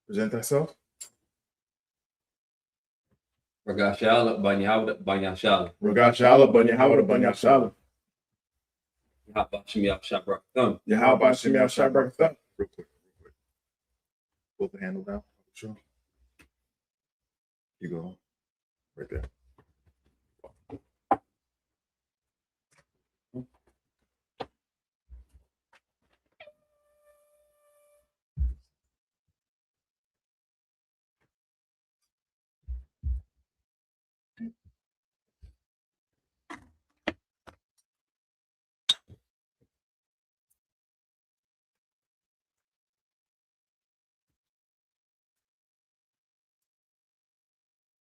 Present thyself. Ragashala, Banyahawda, Banyashala. Ragashala, Banyahawda, Banyashala. Yahabashim Yahabashim. Real quick. Pull the handle down. Sure. You go right there.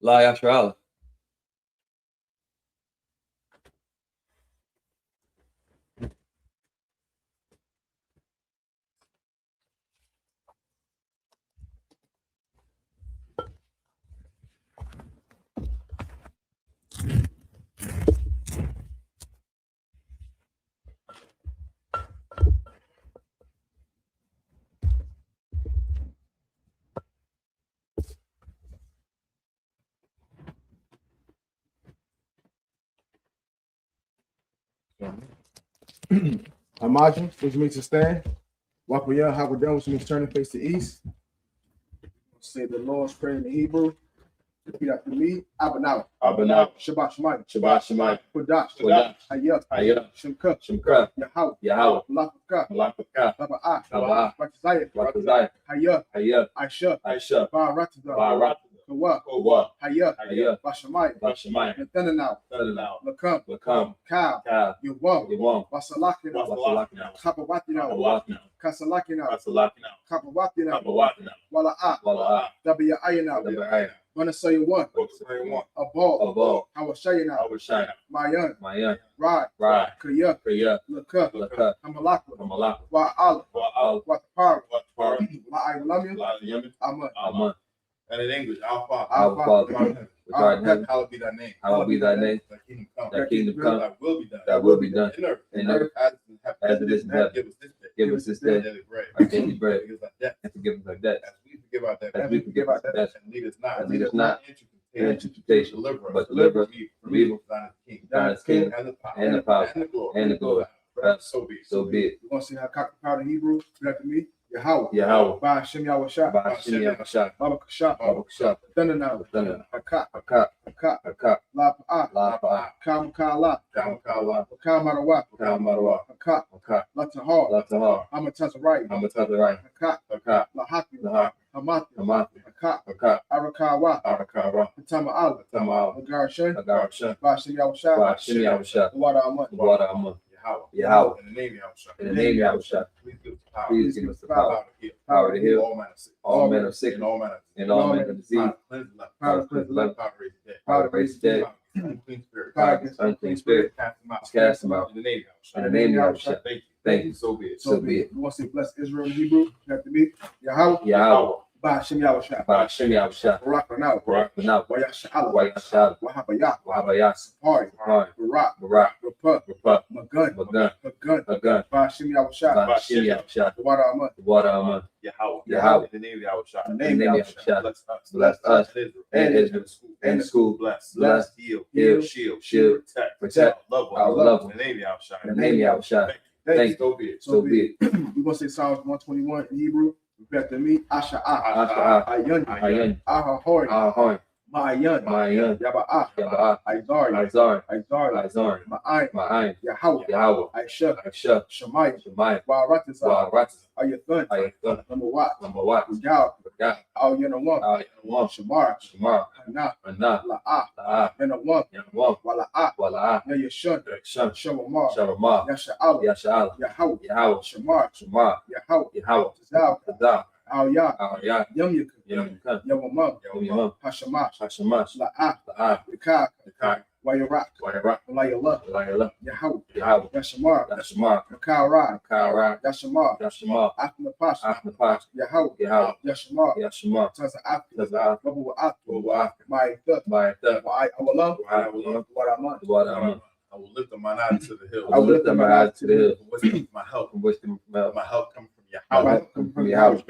La Yashrala. Imagine, which means to stand. Walk with how we're done, which means turn and face the east. Say the Lord's Prayer in Hebrew. Repeat after me. Abanaw. Shabbat Shemayim. Kodash. I.S.U.P.K. Shemka. Yahweh. Malakaka. Taba'ah. Ratazayah. I.S.U.P.K. I.S.U.P.K. Ba'aratazah. Kawa. I.S.U.P.K. Bashamayim. Nathanaw. Lakam. Kal. Yawam. Basalakina. Kabawatina. Kasalakina. Kabawatina. Wala'ah. Dabiya'ayana. Wanasaya one. A ball. Hawashayana. Mayan. Rod. Kaya. Laka. Hamalaka. Wa'ala. Watapara. La'aylamya. Aman. And in English, our Father. Hallowed be thy name. Thy kingdom come. Thy will be done. In earth as it is in heaven. Give us this day our daily bread. And forgive us our debts. As we forgive our debts. And lead us not into temptation, but deliver us from evil. Thine is the kingdom, and the power, and the glory. So be it. You want to see how cock the power in Hebrew? Read after me. Yahweh. Ba'ashem Yahweh. Baba Kashah. Thunder. Hakak. La'pa'ah. Kam Marawa. Hakak. Latahar. Amatazariah. Hakak. Lahaki. Hamathi. Hakak. Arakawa. Tama'ala. Agarashan. Ba'ashem Yahweh. Water Amun. Yahweh. In the name Yahushua. Please give us the power to heal all manner of sickness and all manner of disease. Power to cleanse the left. Power to raise the dead. Unclean spirit. Cast them out. In the name Yahushua. Thank you. So be it. You want to say bless Israel in Hebrew? You have to be Yahweh. Ba'ashem Yahweh. Barakanaw. Wayashala. Wahabayas. Hari. Barak. Rapah. Magun. Ba'ashem Yahweh. Water Amun. Yahweh. In the name Yahushua. Bless us and Israel and the school. Bless. Heal. Shield. Protect. Our love. In the name Yahushua. Thank you. So be it. We're going to say Psalms 121 in Hebrew. Repeat after me. Asha'ah. Ayun. Ahahori. Ma'ayan. Yaba'ah. Aizari. Ma'ayin. Yahweh. I.S.U.P.K. Shemayim. Ba'aratazah. Ayathun. Number what? Gal. Al Yanawam. Shamar. Hana. La'ah. Yanawam. Wala'ah. Yashun. Shavamar. Yasha'ala. Yahweh. Shamar. Yahweh. Tazal. Al-Ya. Yumyaka. Yawamam. Hashamash. La'ah. Yakak. Wayarak. Walayallah. Yahweh. Yashamar. Makara. Yashamar. Afnapash. Yahweh. Yashamar. Taza. Babu'at. Ma'itha. Wa'awalam. Wa'aman. I will lift up my eyes to the hill. From which my help comes from help cometh from Yahweh,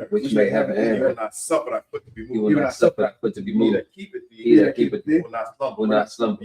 which made heaven and earth. He will not suffer thy foot to be He moved. will not suffer thy foot to be He moved. that keepeth thee, He that keepeth thee will not slumber. will not slumber.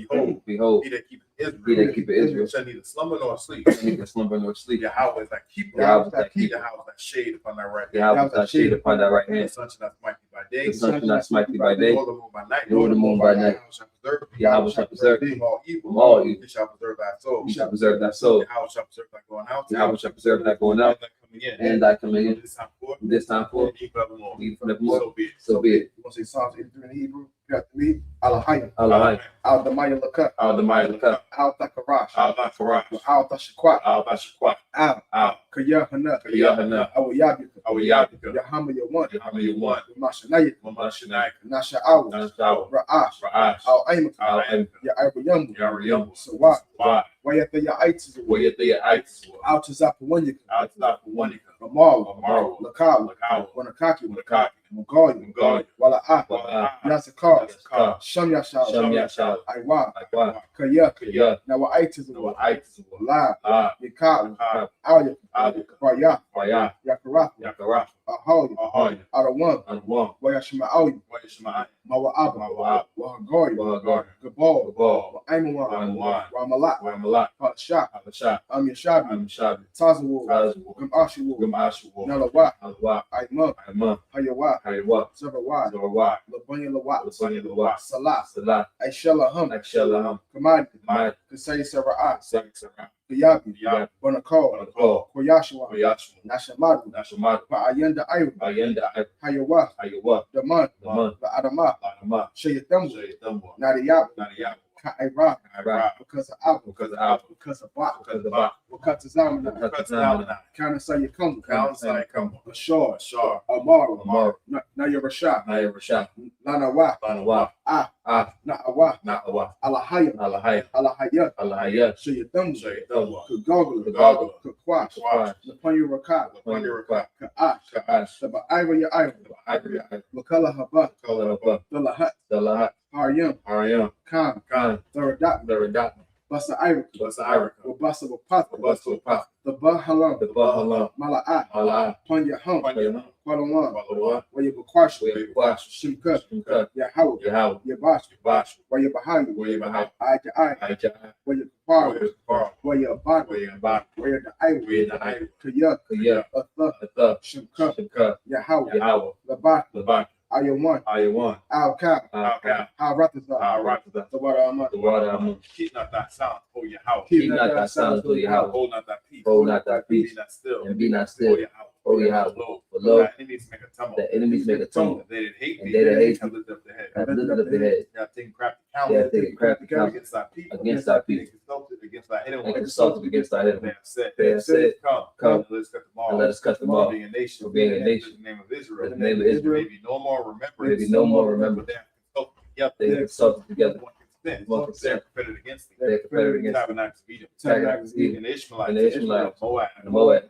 Behold, He that keepeth he Israel, that keepeth Israel shall neither slumber nor sleep. shall neither slumber nor sleep. Yahweh is thy keeper. Yahweh is thy keeper. Yahweh is thy shade upon thy right hand. Yahweh is thy shade upon thy right The hand. sun shall not smite thee by day, The sun shall not smite thee by day, nor the moon by night. nor the moon by night. Yahweh shall preserve thee. Yahweh shall preserve thee from all evil. from all evil. He shall preserve thy soul. He shall preserve thy soul. Yahweh shall preserve thy going out. Yahweh shall preserve thy going out and thy coming in. and thy coming in. This time forth, From this time forth, and forevermore. even forevermore. So be it. So be it. You want to say Psalms 83 in Hebrew? You have to read Alahayim, Allah, Al Damaya Lakat, Al Damaya Lakat, Al Takarash, Al Bafarash, Al Tashakwat, Al Bashaqat, Al Al Kayahana, Yahanna, Al Yabika, Al Yabika, Yahama Yawan, Yahanna Yawan, Mashanayik, Mamashanai, Nasha Awu, Nashaw, Ra'ash, Ra'ash, Al Aimaka, Al Aim, Ya'ayambu, Yariyambu, Sawat, Why? Wayata Ya'itis, Wayete Ites, Al Tazapawanyaka, Al Tapawanika, Amaru, Amaru, Lakal, Lakau, Wanakaki, Wanakaki, Mugoy, Mugoy, Wala'ah, Wala'ah, Yazakar, Yazakar, Sham Yashal, Sham Yashal, Aywa, Akwa, Kaya, Kaya, Nawa'itis, Noah Ites, La, La, Yakal, Ka, Alya, Alika, Waya, Waya, Yakarath, Yakara, Ahoy, Ahoy, Arawan, Anwam, Wayashima Awi, Wayashma, Mawa'ab, Mawa'ab, Wahagoy, Wahagoy, Gabal, Gabal, Aimawan, Wanwan, Ramalak, Wamalak, Patashak, Abasha, Yashabi, Amshabi, Tazawu, Tazwu, Gumashiwu, Gumashu, Nalawa, Alwa, Aimah, Aima, Hayawa, Haywa, Zabawa, Zorwa, Labanya Lawa, Lasanya Lawa, Salah, Salah, Aishalaham, Akshalaham, Kamadi, Mad, Kasay Sara'ah, Saksara, Kayabi, Yab, Bonakol, Wanakol, Koyashua, Koyashu, Nashamadu, Nashamad, Pa'ayanda Ayu, Ayenda, Hayawa, Ayawa, Daman, Laman, La Adama, Lanama, Shayatambu, Shaytamwa, Nadiyab, Nadiyak, Ka'ira, Ira, because of Abu, because of Abu, because of Bak, because of Ba, because of Zamana, because of Zamana, Kana Sayakum, Counsai Kamu, Ashor, Ashar, Amaru, Amar, Naya Rasha, Naya Rasha, Lanawa, Lanawa, Ah, Na'awa, Alahayim, Alahaya, Alahayat, Alahaya, Shayatambu, Shaytamwa, Kagogla, Kagogla, Kakwash, Kakwash, Lapanyu Rakat, Lapaniraka, Ka'ash, Ka'ash, Saba Ira Ya Ira, Ivory, Wakala Haba, Kalaba, Dalahat, Dalahat, Haryam, Ariam, Khan, Khan, Tharadat, Daradat, Basa Ira, Basa Iraka, Wabasa Wapat, Wabasu Paf, the Bahalam, the Bahala, Mala'at, Allah, Panya Hum, Panyana, Kwalawan, Walawa, Wayabakwash, Wayabash, Shimka, Shimka, Yahaw, Yahaw, Yabash, Bash, Wayabahayu, Wayabaha, Aja, Aja, Wayakapar, Wayakapar, Wayabak, Wayabak, Wayada Wayada, Kaya, Kaya, Atha, Atha, Shimka, Shimka, Yahaw, Yahawa, Labat, Labat, Ayawan, Ayawan, Al-Ka, Alka, Ha-Ratazah, Arata, the Wadaman, the water, keep not thy sound, O Yahweh, keep not thy silence, O Yahweh, hold not thy peace, hold not thy be peace, not still, and be not still, O O Yahweh. For lo, thy enemies make a tumult, the enemies make a tumult, they that hate and thee, they that hate have thee lifted up their head, have lifted up their head. they have taken crafty They counsel, have taken crafty counsel against thy people, against thy they people, consulted against thy hidden and ones, consulted against thy they enemy. have They have said, come, Come, let us cut them and off, let us cut them for off, being a nation, for being a nation, in the name of Israel, in the name of Israel, may be no more remembered, may be no more remembered. but they have consulted together, They have consulted together, one consent, they have confederate against thee, they have confederate against thee, tabernacles of Edom, Tabernacles of Edom, and the Ishmaelites, and the Ishmaelites, Moab, and the Moab,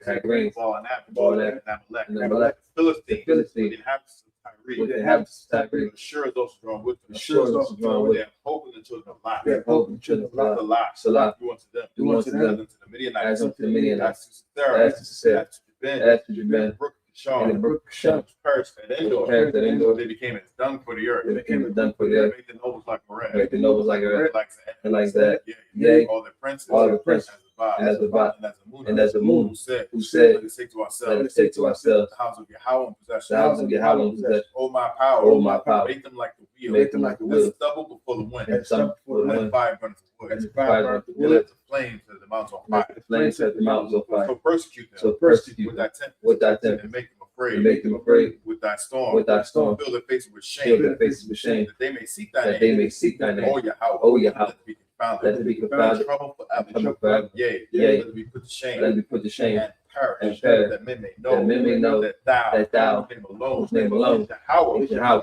had greens, Ball and and Amalek, Amalek, Philistines, the Philistines, with the inhabitants of Tyre, with the inhabitants of Tyre, sure as those who drawn with them, sure as those who drawn with they them, have hope in the children of Lot, they have hope in the children of the Lot. Lot, Salah, do unto them, do unto them, as unto the Midianites, as unto the Midianites, as to Sarah, as to Sarah, as to Ben, as to Jabin, Brook and the Kishon, brook Kishon, perished at Endor, perished at Endor. they became as dung for the earth, They became as dung for the earth, make the nobles like a make the nobles like a red, and like that, yea, all the princes, and as the Ba, and as the moon, who said, let us say to let ourselves, us say to ourselves, the house of Yahweh in possession, the house of Yahweh in possession, oh my power, oh my power, make them like the wheel, make them like the as wheel, stubble before the wind, and stubble before the when wind, fire burns the wood, as the fire burns the and wood, as the flames set the mountains on and as fire. the flames set the mountains on fire. So persecute them, So persecute with them thy temper, with thy temper, and make them and make them afraid with thy storm, with thy storm, fill their faces with fill shame, their faces with shame, that they may seek thy that they name, may seek thy name, oh Yahweh, O Yahweh, let it be confounded, let it be confounded, trouble trouble forever, yea, yea, let it be put to shame, let it be put to shame, and perish, perish, that men may that men may know that thou, whose name alone, Yahweh, is Yahweh,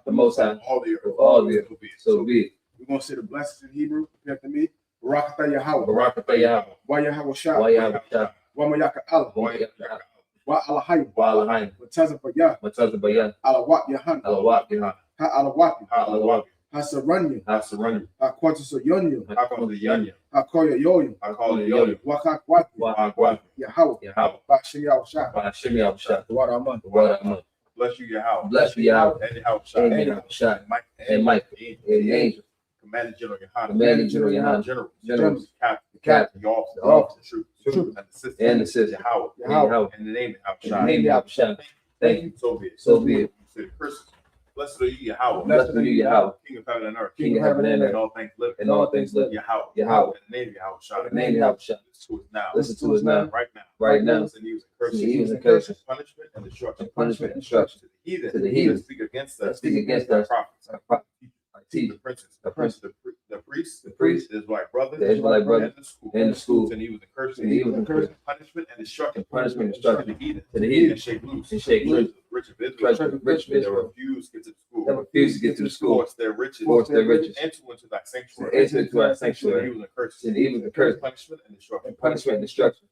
the Most High, all the of all the earth. So be it. We're going to say the blessings in Hebrew. After me, Barakatah Yahweh, Barakatah Yahweh, Wa Yahweh Shah, Wa Yahweh Shah, Wa Mayaka Allah, Wa Yahweh, Wa Alahayim, Wa Alahayim, Wa Tazabaya, Wa Tazabaya, Alawat Yahanna, Alawat Yahanna, Ha Alawati, Alawat, Hasaranya, Hasaranya, Hakwatasoyonya, Hakoyanya, Hakoyoyoyo, Hakoyoyo, Wakakwati, Wahagwa, Yahweh, Yahweh, Bashim Yahushua, Bashim Yahushua, the water Aman. the word of man. Bless you, Yahweh. Bless you, Yahweh. And Yahushua, And Yahushua, and Mike, and the angel, Commander General Yahanna, Commander General Yahanna, Generals, Captain, Captain, the officers, Troops, and the assistants, Yahweh. Yahweh, in the name of In the Yahushua. name of Yahushua. Thank you. So be it. So be it. You said Christmas. Blessed are you, Yahweh. Blessed are you, Yahweh, King of heaven and earth. King of heaven and And earth, all things living. and all things living. Yahweh. Yahweh. In the name of Yahushua. In the name of Yahushua. Listen to us now. Listen to us now, Right now. right now. Listen to evils and curses. Evils and curses. Punishment and destruction. Punishment and destruction. To the heathen. To the heathen. That speak against That us. speak against Our us. prophets. Our prophets. Our The teachers. princes. The princes. The priests. The priests. The Israelite brothers. The Israelite brothers. And the school. And the school. And evils and curses. And evils and curses. Punishment and destruction. Punishment and destruction. To the heathen. To the heathen. And shake loose. And shake loose. Rich of Israel. Treasure of rich of That Israel. refuse to get to the school. That refuse to get to the school. Force their riches. Force their riches. Enter into thy To sanctuary. enter into our To the sanctuary. evils and curses. To the evils and curses. Punishment and destruction. And punishment and destruction.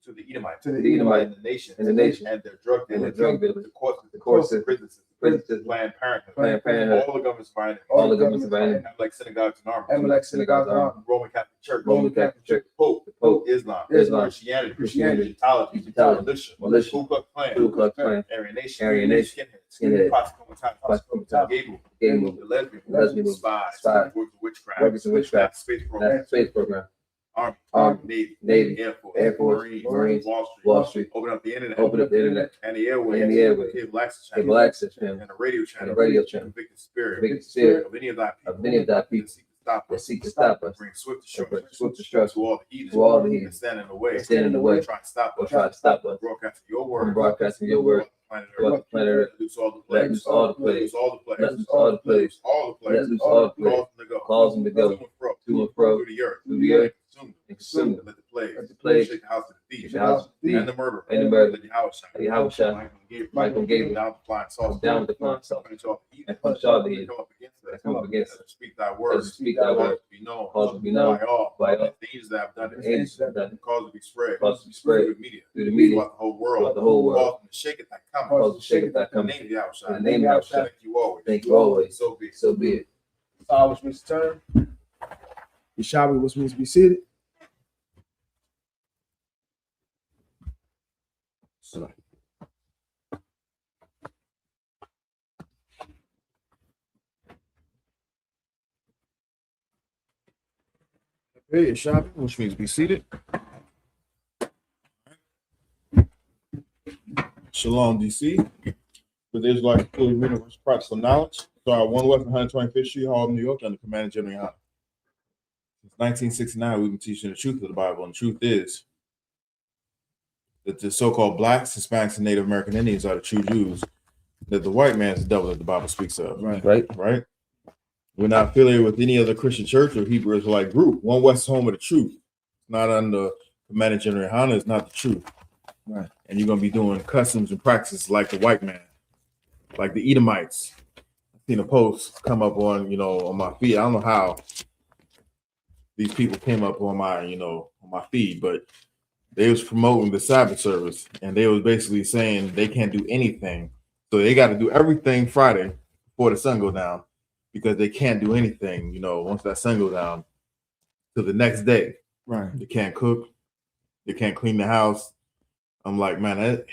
To the Edomites. To the Edomite. And the nation. And the nation. And their drug And dealers. the drug dealers. The courts. The courts. The prisons. Prisons. Planned Parenthood. Planned Parenthood. All the governments of our enemy. All the governments of our enemy. Like synagogues and armies. Amalek synagogues and army. Roman Catholic Church. Roman Catholic Church. Pope. The Pope. Islam. Islam. Christianity. Christianity. Egyptology. Egyptology. Militia. Ku Klux Klan. Ku Klux Klan. Aryan Nation. Aryan Nation. Skinhead. Skinhead. Gable. Gable. The lesbian. Lesbian. Spies. Spies. Workers of witchcraft. Workers of witchcraft. Space program. That's the space program. Army. Navy. Air Force. Air Force. Marines. Marines. Wall Wall Street. Open up the internet. Open up the internet. And the airways. And the airways. Cable access channel. Cable access channel. And the radio channel. And the radio channel. Convicted spirit. Convicted spirit. Of any of thy people. Of any of thy people. That That seek to stop us. Bring swift Bring destruction. swift destruction. To all the heathens. To all the heathens. That stand in the way. That stand in the way. Try to stop Or us. try to stop us Broadcasting your from word. broadcasting your word Planet throughout the Earth. planet Earth. Let loose all the Let plagues. loose all the Let plagues. loose all the plagues. Let loose all the plagues. All the plagues. Let loose all the plagues. Cause them to go. Cause them to go. To and fro. To and fro. Through the earth. Through the earth. Consume them. And consume them. Let the plagues. Let the plagues Shake the house of the thief. shake the house of the thief. And the murderer. And the murderer. Let the house shine. Yahushua. Michael Gabriel. Down the flying Come sauce. down with the flying sauce. Punish all the heathen. And punish all the That heathen come up against us. that come up against us. Speak thy As word. we speak thy word. Be known. Cause to be known By all. by all. The angels that have done The it. angels that have done it. Cause to be spread. Cause to be spread Through the media. through the media. Throughout the whole world. Throughout the whole world. Cause them to shake it that come. Cause to shake it that In the come. name of Yahushua. In the name of Yahushua. Thank you always. Thank you always. So be it. So be it. Which means turn. Yeshawi, which means be seated. Okay, Yeshawi, which means be seated. Shalom, DC. With the Israelite Universe Practical Knowledge. So our 1 West 125th Street, Harlem, New York, under Commander General Yahanna. Since 1969, we've been teaching the truth of the Bible, and the truth is that the so-called blacks, Hispanics, and Native American Indians are the true Jews, that the white man is the devil that the Bible speaks of. Right? We're not affiliated with any other Christian church or Hebrew Israelite group. 1 West is home of the truth. Not under Commander General Yahanna, is not the truth. Right. And you're going to be doing customs and practices like the white man, like the Edomites. I've seen a post come up on, on my feed. I don't know how these people came up on my, on my feed, but they was promoting the Sabbath service, and they was basically saying they can't do anything. So they got to do everything Friday before the sun go down, because they can't do anything, once that sun go down till the next day. Right. They can't cook. They can't clean the house. I'm like, man,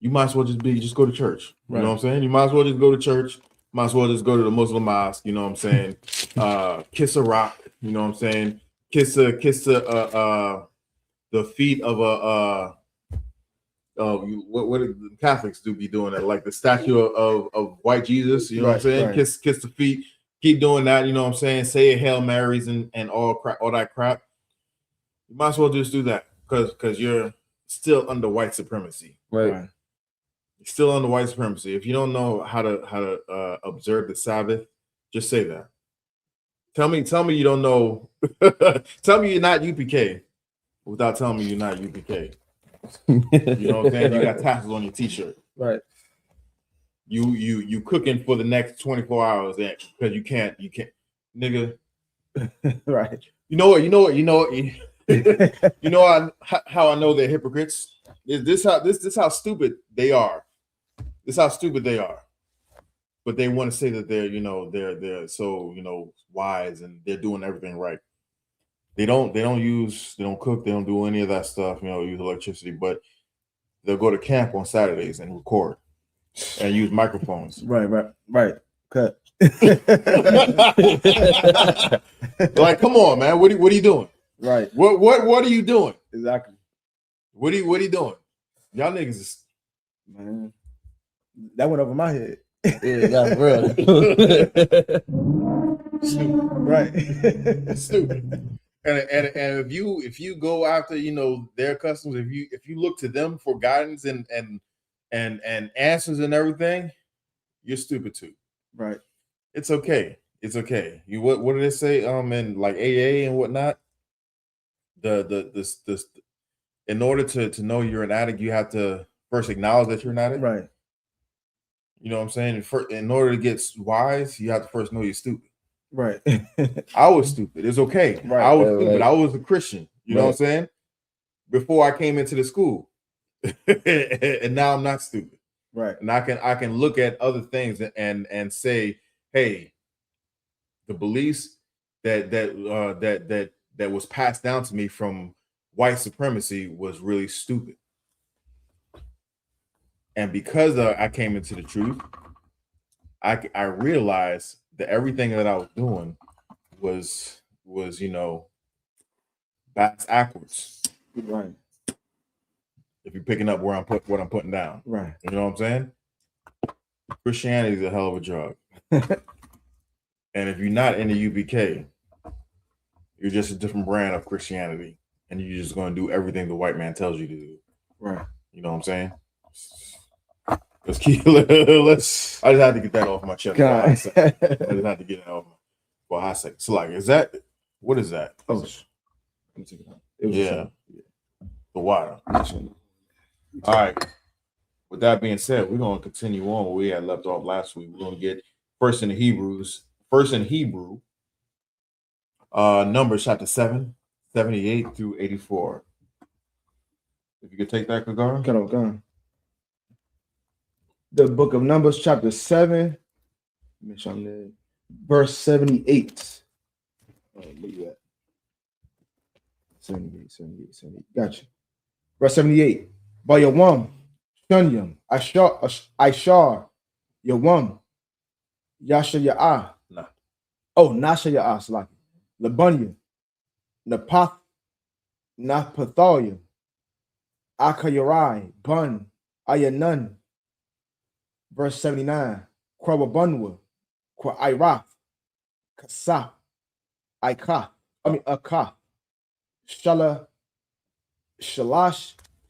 you might as well just go to church. You know what I'm saying? You might as well just go to church. Might as well just go to the Muslim mosque. You know what I'm saying? Kiss a rock. You know what I'm saying? Kiss the feet of what do the Catholics do be doing that? Like the statue of white Jesus. You know what I'm saying? Right. Kiss the feet. Keep doing that. You know what I'm saying? Say a Hail Marys and all that crap. You might as well just do that. Because you're still under white supremacy. Right. You're still under white supremacy. If you don't know how to observe the Sabbath, just say that. Tell me you don't know. Tell me you're not UPK without telling me you're not UPK. You know what I'm saying? You got tassels on your t-shirt. Right. You cooking for the next 24 hours because you can't, nigga. Right. You know what? You know how I know they're hypocrites? This how stupid they are. This how stupid they are. but they want to say that they're they're so wise and they're doing everything right. They don't cook, they don't do any of that stuff, use electricity, but they'll go to camp on Saturdays and record and use microphones. Right. Cut. Like, come on, man. What are you doing? Right. What are you doing? Exactly. What are you doing? Y'all niggas is, man. That went over my head. Yeah, that's real. right. Stupid. And if you go after their customs, if you look to them for guidance and answers and everything, you're stupid too. Right. It's okay. It's okay. You what did they say? In like AA and whatnot. The in order to know you're an addict, you have to first acknowledge that you're an addict. Right. You know what I'm saying? In order to get wise, you have to first know you're stupid. Right. I was stupid. It's okay. Right. I was stupid. I was a Christian. You know Right. what I'm saying? Before I came into the school. And now I'm not stupid. Right. And I can look at other things and say, hey, the beliefs that was passed down to me from white supremacy was really stupid. And because I came into the truth, I realized that everything that I was doing was backwards. Right. If you're picking up what I'm putting down. Right. You know what I'm saying? Christianity is a hell of a drug. And if you're not in the UPK, you're just a different brand of Christianity. And you're just going to do everything the white man tells you to do. Right. You know what I'm saying? I just had to get that off my chest. I just had to get it off for a hot second. So like, what is that? Oh, let me take it out. It was yeah. The water. All right. With that being said, we're going to continue on where we had left off last week. We're going to get first in Hebrew, Numbers chapter 7, 78 through 84. If you could take that, Kagara. Go on. The book of Numbers, chapter 7, make sure I'm there, verse 78. Where you at? 78. Gotcha. Verse 78. By Yawam, Shunyam, Ishar, Yawam, Yasha Ya'ah. Nah. Oh, Nasha Ya'ah, Salaki. Labunya, Napathalia, Akayarai, Bun, Ayanan. Verse 79. Kwabunwa, Kwairath, Kasah, Akah,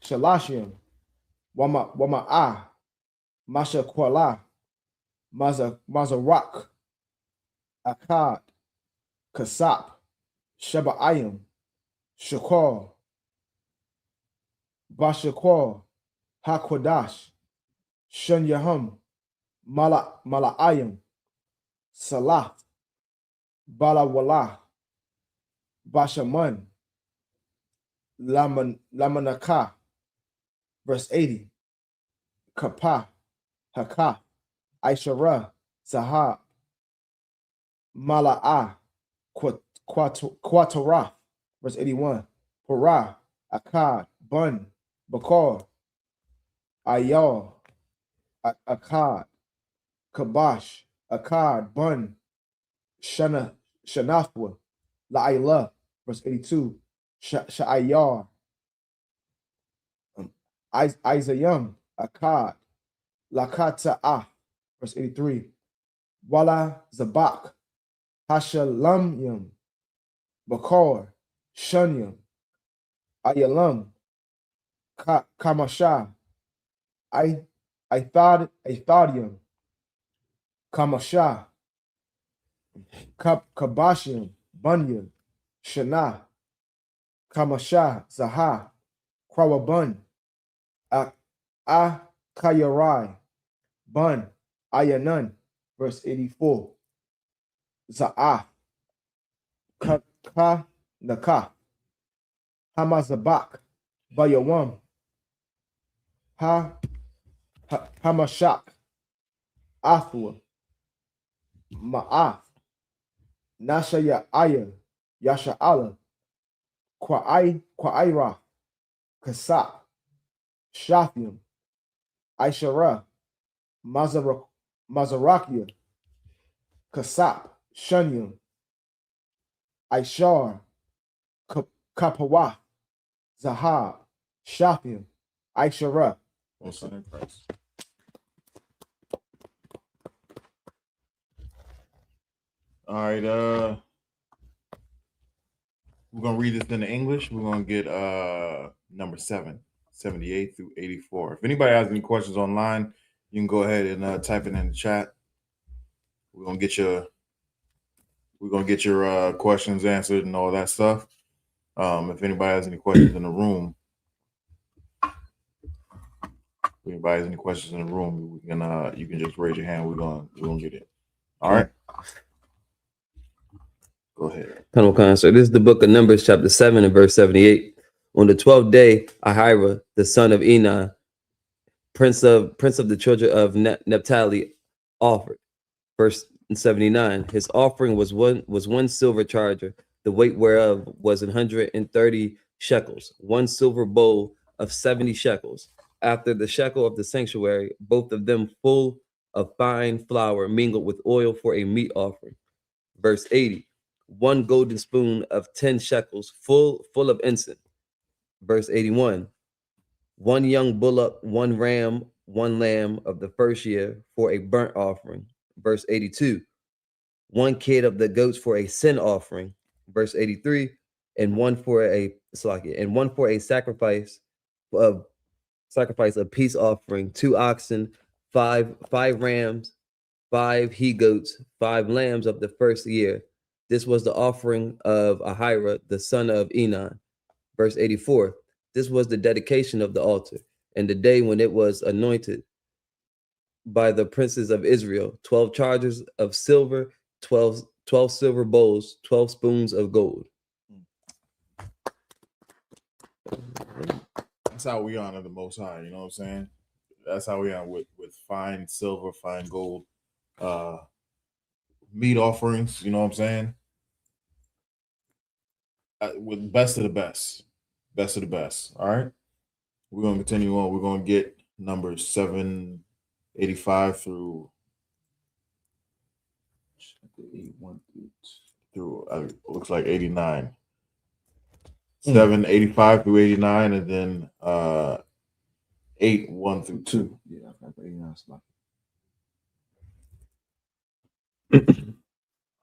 Shalashim, Wama'ah, Masha Kwala, Mazarak, Akkad, Kasap, Shaba'ayim, Shakor, Bashakor, Hakwadash, Shun Yahum, Mala'ayim, Salah, Balawala, Bashaman, Lamanaka, verse 80, Kapah, Hakah, Aishara, Sahab, Mala'ah, Quatorah, verse 81, Parah, Akkad, Bun, Bakar, Ayal, Akkad, Kabash, Akkad, Bun, Shanafwa, La'ila, verse 82, Sha'ayar, Isayam, Akkad, Lakata'ah, verse 83, Wala Zabak, Hashalamyam, Bakar, Shunyam, Ayalam, Kamasha, Ithadium, Kamasha, Kabashium, Bunyam, Shana, Kamasha, Zaha, Krawabun, Akayarai, Bun, Ayanan, verse 84, Za'ah, Naka, Hamazabak, Bayawam, Hamashak, Athua, Ma'ath, Nashaya, Yasha'ala, Qua'ira, Kasap, Shaphim, Aishara, Mazarakia, Kasap, Shunyam, Aishar, Kapawa, Zahab, Shaphim, Aishara. All right, we're gonna read this in English. We're gonna get number 78 through 84. If anybody has any questions online, you can go ahead and type it in the chat. We're gonna get your questions answered and all that stuff. If anybody has any questions in the room, you can just raise your hand. We're gonna get it. All right. Go ahead. So this is the book of Numbers, chapter 7 and verse 78. On the 12th day, Ahira, the son of Enan, prince of the children of Naphtali, offered. Verse 79. His offering was one silver charger, the weight whereof was 130 shekels, one silver bowl of 70 shekels, after the shekel of the sanctuary, both of them full of fine flour mingled with oil for a meat offering. Verse 80. One golden spoon of 10 shekels, full of incense. Verse 81. One young bullock, one ram, one lamb of the first year for a burnt offering. Verse 82. One kid of the goats for a sin offering. Verse 83. And one for a sacrifice of peace offering, 2 oxen, five rams, 5 he goats, 5 lambs of the first year. This was the offering of Ahira, the son of Enan. Verse 84. This was the dedication of the altar, and the day when it was anointed by the princes of Israel. 12 chargers of silver, 12 silver bowls, 12 spoons of gold. That's how we honor the Most High. You know what I'm saying? That's how we honor with fine silver, fine gold, meat offerings. You know what I'm saying? With best of the best. All right. We're gonna continue on. We're gonna get numbers 785 through looks like 89. 785 through 89, and then 8:1 through 2. Yeah, I got 89 slot.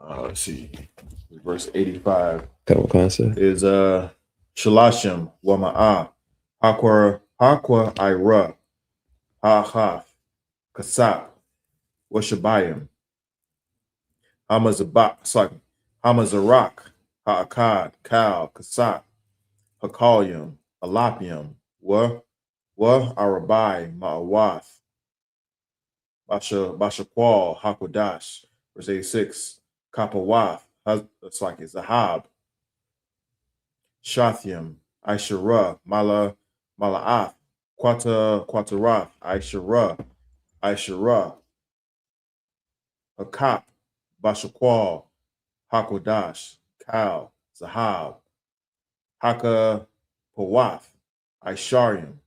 Let's see. Verse 85 Concept is Shalashim Wama'a Hakwa Ira Hahaf Kasap Washabayim Hamazarak Ha'akad Kal Kasap Hakalyum Alapium Wa Arabai Ma'awath Bashakwal Hakodash. Verse 86 Kapawath Zahab Shathium Aishara Mala'ath Quatarath Aishara Hakap Bashakwal Hakodash Kal Zahab Haka Pawath Aisharium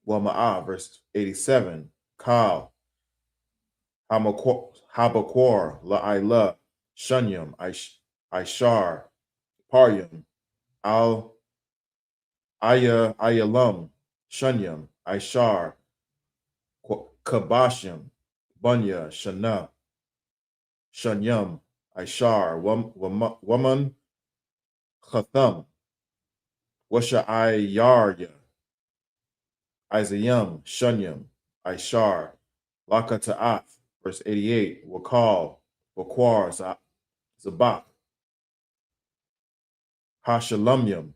Wama'ah. Verse 87 Kal Habakwar La'ila Shunyam Aishar Paryam Al Ayalam Shunyam Aishar Kabashim Bunya Shana Shunyam Aishar Woman Chatham Washa Ayarya Isayam Shunyam Aishar Lakata'ath. Verse 88 Wakal Wakwar Zabak Hashalamyam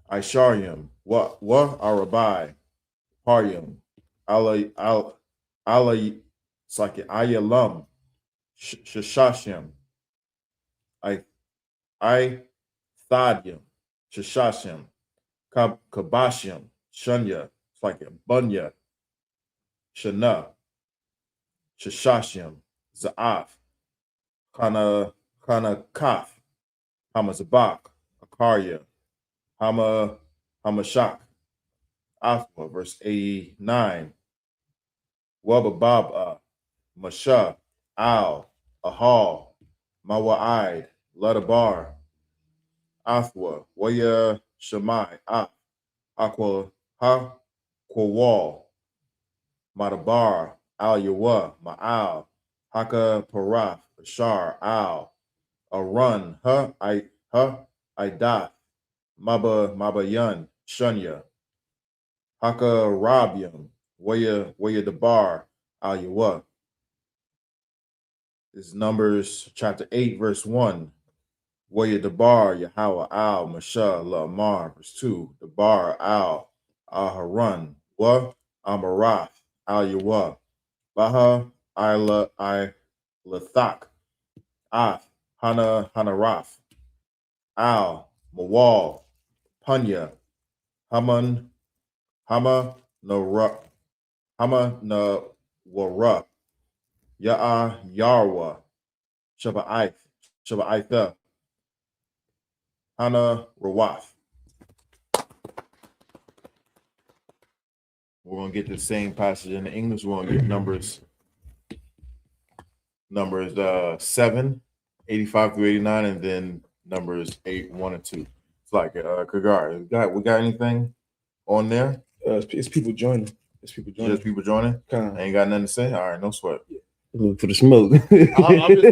Aisharyam Wa Arabai Paryam Ayalam Shashashyam I Thadyam Shashashyam Kabashyam Shunya Bunya Shana Shashashyam Za'af Kana Kaf, Hamazabak, Akarya, Hamashak, Athwa, verse 89. Wababab, Masha, Al, Ahal, Mawa'id, Ladabar, Athwa, Waya Shamai, Aqua, Kwawal, Madabar, Al Yawa, Ma'al, Haka Parath, Ashar, Al, Arun, Idath, Mabayan, Shunya, Haka Rabium, Waya Dabar, Al Yawa. This is Numbers chapter 8, verse 1. Waya Dabar, Yahweh, Al, Masha, Lamar, verse 2. Dabar, Al Harun, Wa, Amarath, Al Yawa, Baha, I Lathak, Ath, Hanarath, Al, Mawal, Punya, Haman, Hama, Nawara, Yarwa, Shaba'itha, Hana Rawath. We're going to get the same passage in the English. We're going to get Numbers 7, 85 through 89, and then Numbers 8, 1 and 2. It's like Kagar. We got anything on there? It's people joining. It's people joining. Just people joining? Ain't got nothing to say? All right, no sweat. Look for the smoke. I'm just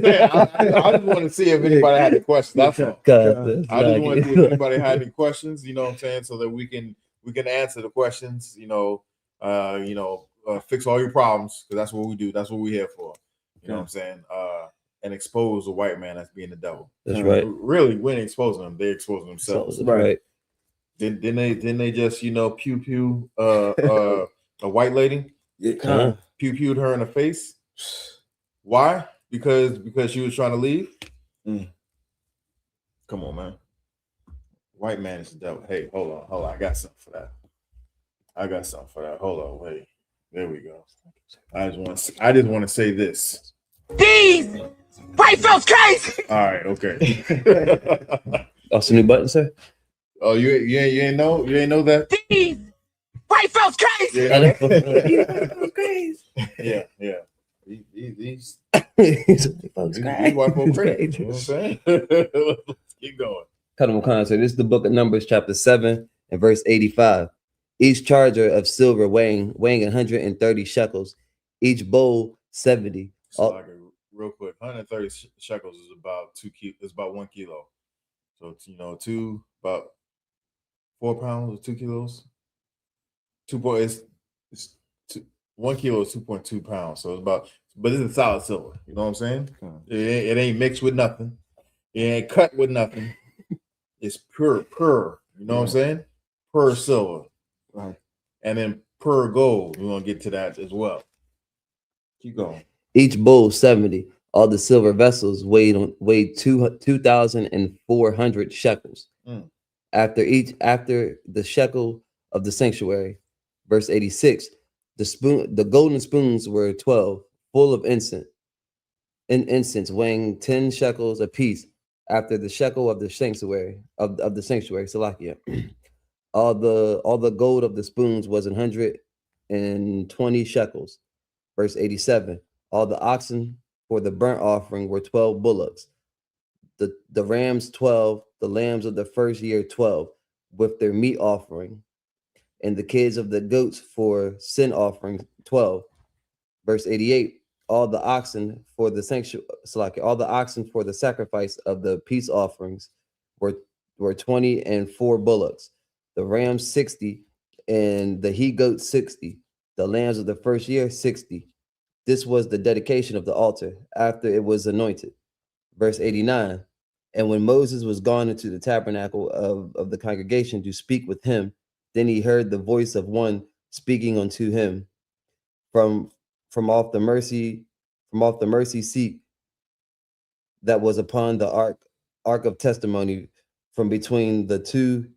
saying. I just want to see if anybody had any questions. That's all. I just want to see if anybody had any questions. You know what I'm saying, so that we can answer the questions. Fix all your problems, because that's what we do. That's what we're here for. You know what I'm saying? And expose the white man as being the devil. That's right. Really, we ain't exposing them; they exposing themselves. Right. Didn't they just pew pew a white lady? Yeah, Pew pewed her in the face. Why? Because she was trying to leave. Come on, man. White man is the devil. Hey, hold on. I got something for that. Hold on, wait. There we go. I just want to say this. These white folks crazy. All right, okay. Some new button, sir. Oh, you ain't know that? These white folks crazy. Yeah. Yeah. These folks white folks crazy. You know what I'm saying? Let's keep going. So this is the book of Numbers, chapter 7 and verse 85. Each charger of silver weighing 130 shekels, each bowl 70. So real quick, 130 shekels is about 2 kilos. It's about 1 kilo. So it's about 4 pounds or 2 kilos. 1 kilo is 2.2 pounds. So it's about, but it's a solid silver. You know what I'm saying? It ain't mixed with nothing. It ain't cut with nothing. It's pure. You know what I'm saying? Pure silver. Right. And then pure gold. We're gonna get to that as well. Keep going. Each bowl 70. All the silver vessels weighed 2,400 shekels. After the shekel of the sanctuary. Verse 86. The golden spoons were 12, full of incense, weighing 10 shekels apiece. After the shekel of the sanctuary of the sanctuary, Salakia. All the gold of the spoons was 120 shekels. Verse 87. All the oxen for the burnt offering were 12 bullocks. The rams 12, the lambs of the first year 12, with their meat offering, and the kids of the goats for sin offerings 12. Verse 88. All the oxen for the sacrifice of the peace offerings were 20 and 4 bullocks. The rams 60 and the he goats 60. The lambs of the first year 60. This was the dedication of the altar after it was anointed. Verse 89. And when Moses was gone into the tabernacle of the congregation to speak with him, then he heard the voice of one speaking unto him from off the mercy seat that was upon the ark of testimony, from between the two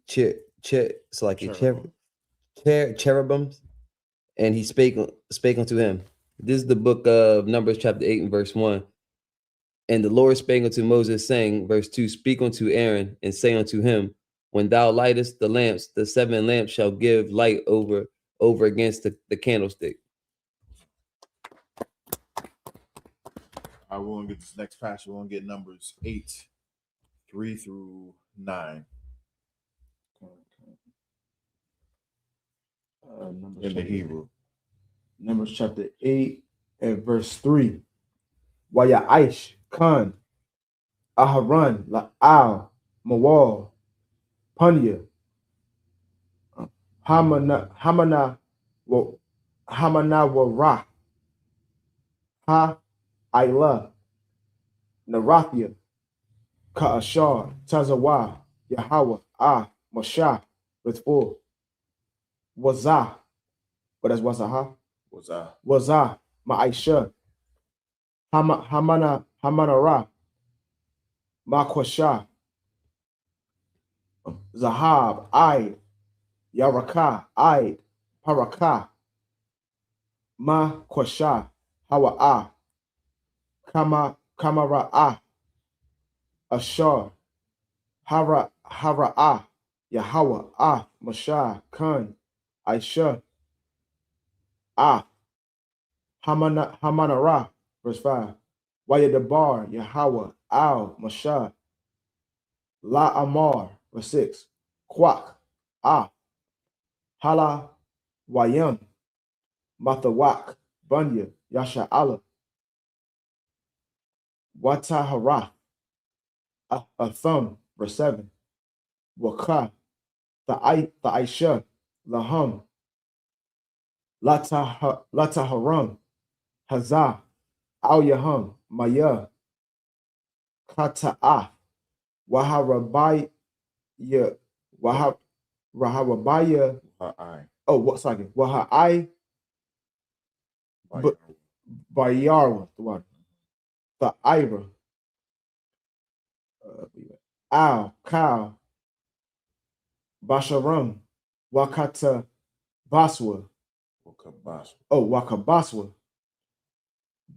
cherubims, and he spake unto him. This is the book of Numbers chapter 8 and verse 1. And the Lord spake unto Moses, saying, verse 2, speak unto Aaron, and say unto him, when thou lightest the lamps, the 7 lamps shall give light over against the candlestick. I will get this next passage. We're going to get Numbers 8, 3 through 9. In the Hebrew. Numbers chapter 8 and verse 3. Waya Aish, Khan, Aharon, La'al, Mawal, Punya, Hamana Wara, Ha, Ila, Narathia, Ka'ashar, Tazawa, Yahweh, Mashah, with 4. Wazah, but that's Wazaha. Wazah, Ma'aisha, Hamanara, Makwasha, Zahab, Aid, Yaraka, Aid, Paraka, Makwasha, Hawa'a, Kamara'a, Ashar, Hara'a, Yahweh, Mashah, Khan, Aisha, Hamanara, verse 5. Wayadabar, Yahweh, Mashah, La Amar, verse 6. Kwak, Hala, Wayam, Mathawak, Bunya, Yasha Allah, Watahara, Atham, verse 7. Waka, Aisha, Laham, Lataharam, Hazah, Al Yaham, Maya, Kata'ah, Waharabaya, Waharabaya, Wahai, Bayarwa, the one, the Ira, Al, Kal, Basharam, Wakata Baswa, Wakabaswa,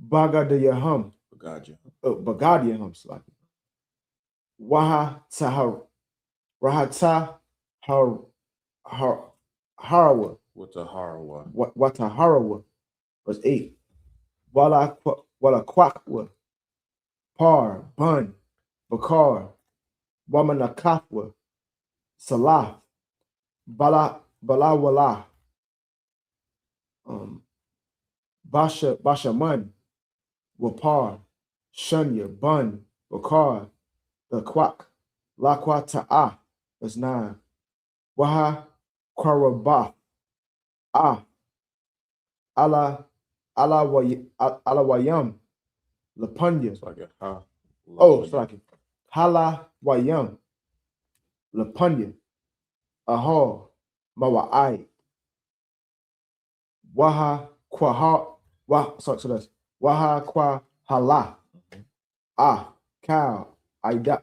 Bagadayaham, Bagadiyaham, Waha Tahar, Rahata Harawa, Wataharawa, verse 8. Wala Kwakwa, Par, Bun, Bakar, Wamanakafwa, Salah, Balawala, Bashaman, Wapar, Shunya, Bun, Bakar, the Kwak, Lakwa Ta'ah, verse 9. Waha Kwarabah, Alawayam, Lapunya. It's like a ha. It's like Hala Wayam, Lapunya, Ahar, Mawa'ai, Waha Kwaha, that's Waha Kwa Hala, Kal, Aida,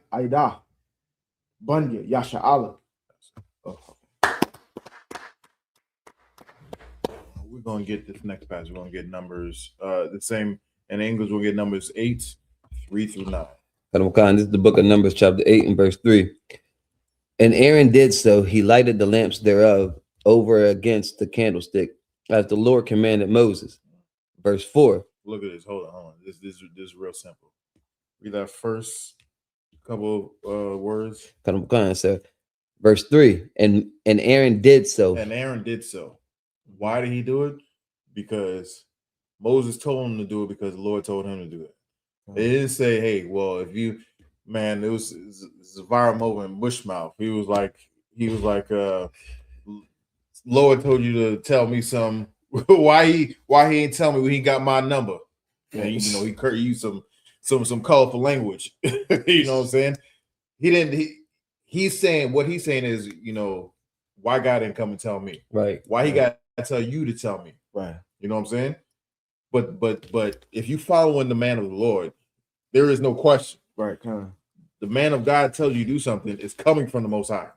Bunya, Yasha Allah. We're going to get this next passage. We're going to get Numbers, the same in English. We'll get Numbers 8, 3 through 9. This is the book of Numbers, chapter 8 and verse 3. And Aaron did so. He lighted the lamps thereof over against the candlestick, as the Lord commanded Moses. Verse 4. Look at this. Hold on. This is real simple. Read that first couple of words. So verse 3. And Aaron did so. And Aaron did so. Why did he do it? Because Moses told him to do it, because the Lord told him to do it. They didn't say, hey, well, if you, man, it was a viral moment in Bushmouth. He was like, Lord told you to tell me some. why he ain't tell me when he got my number? And he used some colorful language. You know what I'm saying? He's saying what he's saying is, why God didn't come and tell me? Right. Why he got to tell you to tell me? Right. You know what I'm saying? But if you following the man of the Lord, there is no question. Right. The man of God tells you to do something, it's coming from the Most High.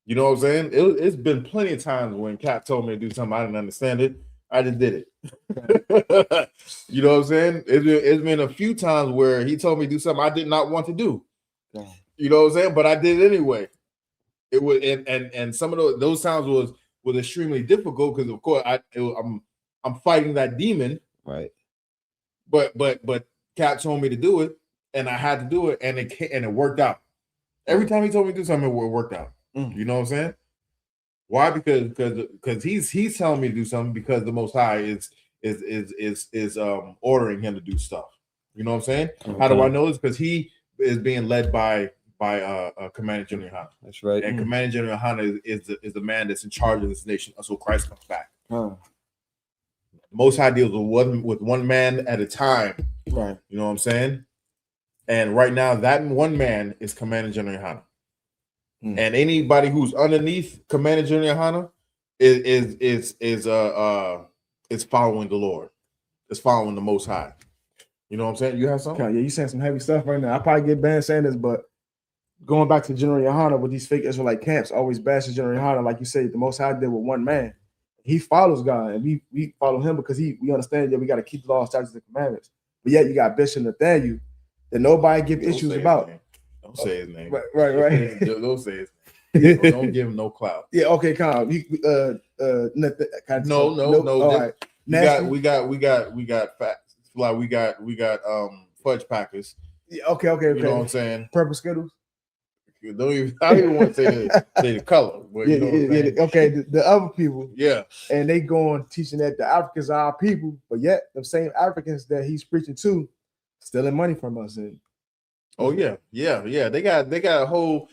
You know what I'm saying? It's been plenty of times when Cap told me to do something, I didn't understand it. I just did it. You know what I'm saying? It's been a few times where he told me to do something I did not want to do. You know what I'm saying? But I did it anyway. It was and some of those times was extremely difficult because of course I'm fighting that demon. Right. But Cap told me to do it, and I had to do it, and it worked out. Every time he told me to do something, it worked out. You know what I'm saying? Why? Because he's telling me to do something because the Most High is ordering him to do stuff. You know what I'm saying? Okay. How do I know this? Because he is being led by Commander General Yahanna. That's right. And Commander General Yahanna is the man that's in charge of this nation until Christ comes back. The Most High deals with one man at a time. Right. You know what I'm saying? And right now, that one man is Commander General Yahanna. And anybody who's underneath Commander General Yahanna is following the Lord. It's following the Most High. You know what I'm saying? You have something? Yeah, you saying some heavy stuff right now. I probably get banned saying this, but going back to General Yahanna with these fake Israelite camps, always bashing General Yahanna, like you said, the Most High did with one man. He follows God, and we follow him because we understand that we got to keep the law, statutes, and commandments. But yet you got Bishop Nathaniel that nobody give issues about. Don't say his name. Right. Don't say his name. Don't give him no clout. Yeah. Okay. Calm. No. All right. We got facts. Like we got fudge packers. Yeah, okay. You know what I'm saying? Purple Skittles. I don't even want to say the color. But you know what I'm saying? Okay. The other people. Yeah. And they going teaching that the Africans are our people, but yet the same Africans that he's preaching to stealing money from us. And oh yeah. They got a whole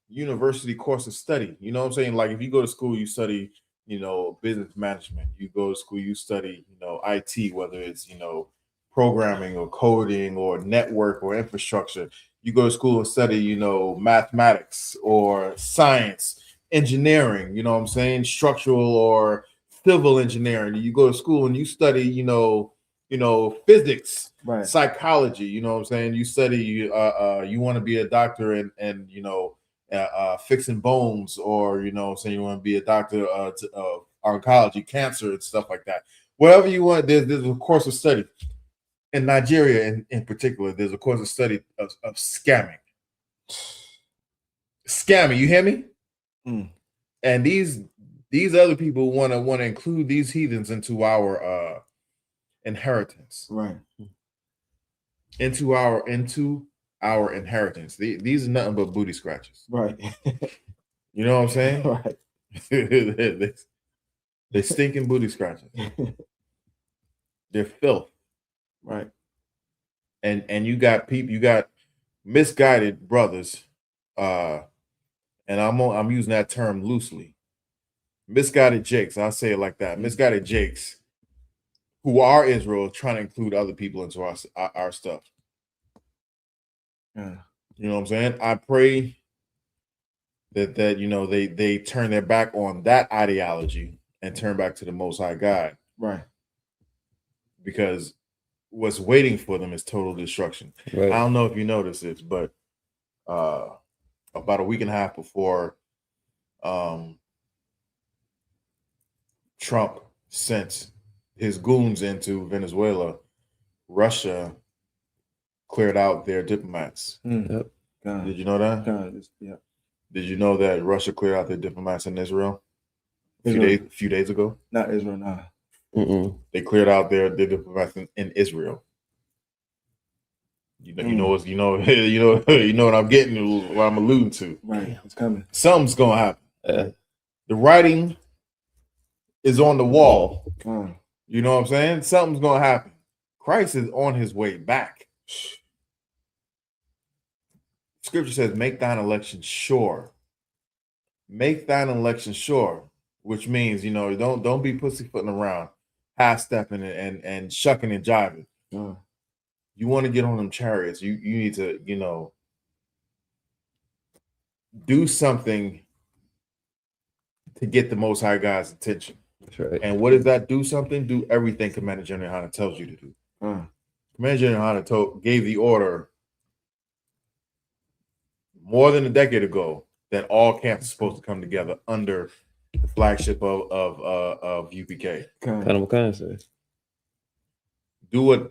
university course of study. You know what I'm saying? Like if you go to school, you study, business management. You go to school, you study, IT, whether it's, programming or coding or network or infrastructure. You go to school and study, mathematics or science, engineering, you know what I'm saying? Structural or civil engineering. You go to school and you study, physics, right, psychology, you know what I'm saying? You study, you want to be a doctor and fixing bones, or, you want to be a doctor of oncology, cancer and stuff like that. Whatever you want, there's a course of study. In Nigeria, in particular, there's a course of study of scamming. Scamming, you hear me? And these other people want to include these heathens into our inheritance, right? Into our inheritance. These are nothing but booty scratches, right? You know what I'm saying? Right. They stinking booty scratches. They're filth. Right. And you got misguided brothers, and I'm using that term loosely. Misguided jakes, I'll say it like that. Misguided jakes who are Israel trying to include other people into our stuff. Yeah. You know what I'm saying? I pray that they turn their back on that ideology and turn back to the Most High God. Right. Because what's waiting for them is total destruction. Right. I don't know if you noticed this, but about a week and a half before Trump sent his goons into Venezuela, Russia cleared out their diplomats. Yep. Did you know that? Yeah. Did you know that Russia cleared out their diplomats in Israel a few days ago? Not Israel, nah. They cleared out their diplomats in Israel. You know what I'm getting, what I'm alluding to. Right, it's coming. Something's gonna happen. The writing is on the wall. You know what I'm saying? Something's gonna happen. Christ is on his way back. Scripture says, "Make thine election sure." Make thine election sure, which means don't be pussyfooting around, half stepping and shucking and jiving. You want to get on them chariots. You need to, do something to get the Most High God's attention. That's right. And what is that? Do something. Do everything Commander General Yahanna tells you to do. Commander General Yahanna gave the order more than a decade ago that all camps are supposed to come together under the flagship of UPK. Kind of what kind of say. Do what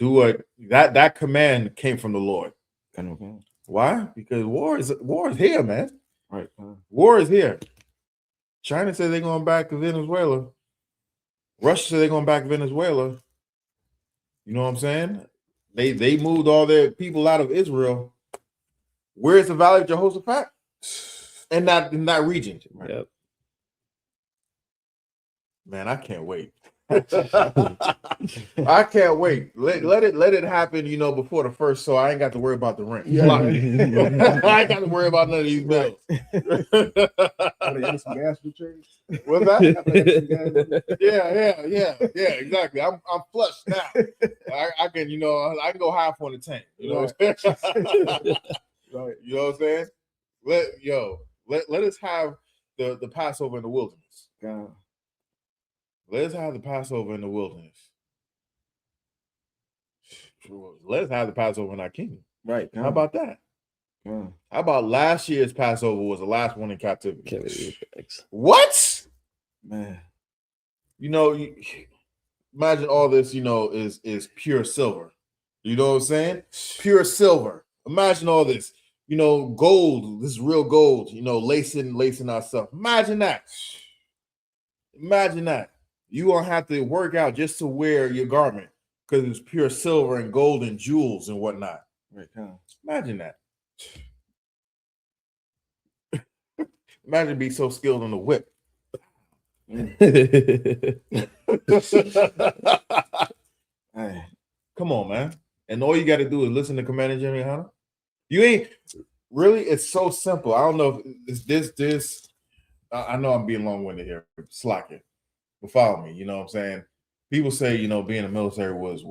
that command came from the Lord. Kind of kind. Why? Because war is here, man. Right. War is here. China said they're going back to Venezuela. Russia said they're going back to Venezuela. You know what I'm saying? They moved all their people out of Israel. Where's the Valley of Jehoshaphat? In that region. Right. Yep. Man, I can't wait. I can't wait. Let it happen, before the first, so I ain't got to worry about the rent. Yeah, I ain't got to worry about none of these bills. Some gas for trades. What's that? Yeah, exactly. I'm flush now. I can, I can go half on the tank. You know what I'm saying? Right. You know what I'm saying? Let us have the Passover in the wilderness. God. Let's have the Passover in the wilderness. Let's have the Passover in our kingdom. Right. How about that? How about last year's Passover was the last one in captivity? What? Man. Imagine all this, is pure silver. You know what I'm saying? Pure silver. Imagine all this, gold, this is real gold, lacing our stuff. Imagine that. Imagine that. You won't have to work out just to wear your garment because it's pure silver and gold and jewels and whatnot. Right. Imagine that. Imagine being so skilled on the whip. Hey. Come on, man. And all you got to do is listen to Commander General Yahanna. You ain't really, it's so simple. I don't know if this. I know I'm being long-winded here. Slacking. But follow me, you know what I'm saying? People say, being in the military was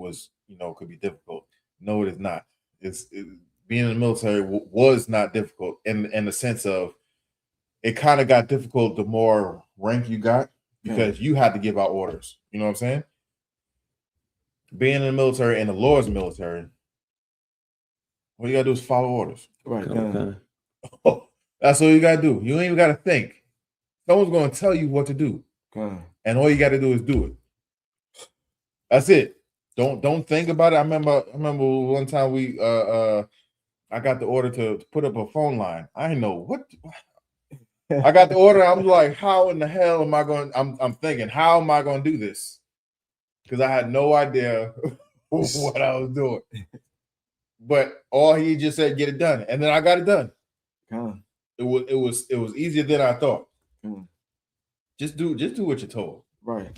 could be difficult. No, it is not. Being in the military was not difficult in the sense of it kind of got difficult the more rank you got because you had to give out orders. You know what I'm saying? Being in the military and the Lord's military, all you gotta do is follow orders. Right. That's all you gotta do. You ain't even gotta think. Someone's gonna tell you what to do. And all you got to do is do it. That's it. Don't think about it. I remember one time I got the order to put up a phone line. I didn't know what I got the order. I was like, how in the hell am I going? I'm thinking, how am I going to do this? Because I had no idea what I was doing. But all he just said, get it done, and then I got it done. It was easier than I thought. Just do what you're told. Right.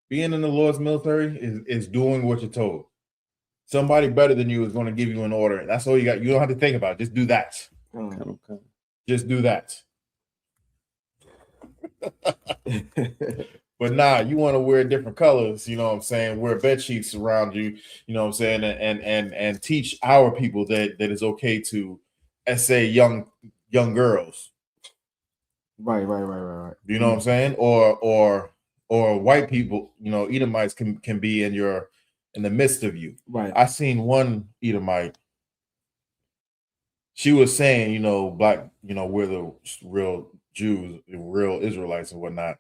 Being in the Lord's military is doing what you're told. Somebody better than you is going to give you an order. That's all you got. You don't have to think about it. Just do that. Just do that. But nah, you want to wear different colors, you know what I'm saying? Wear bed sheets around you, you know what I'm saying? And teach our people that it's okay to essay young girls. Right. You know what I'm saying? Or white people, Edomites can be in the midst of you. Right. I seen one Edomite. She was saying, black, we're the real Jews, the real Israelites and whatnot.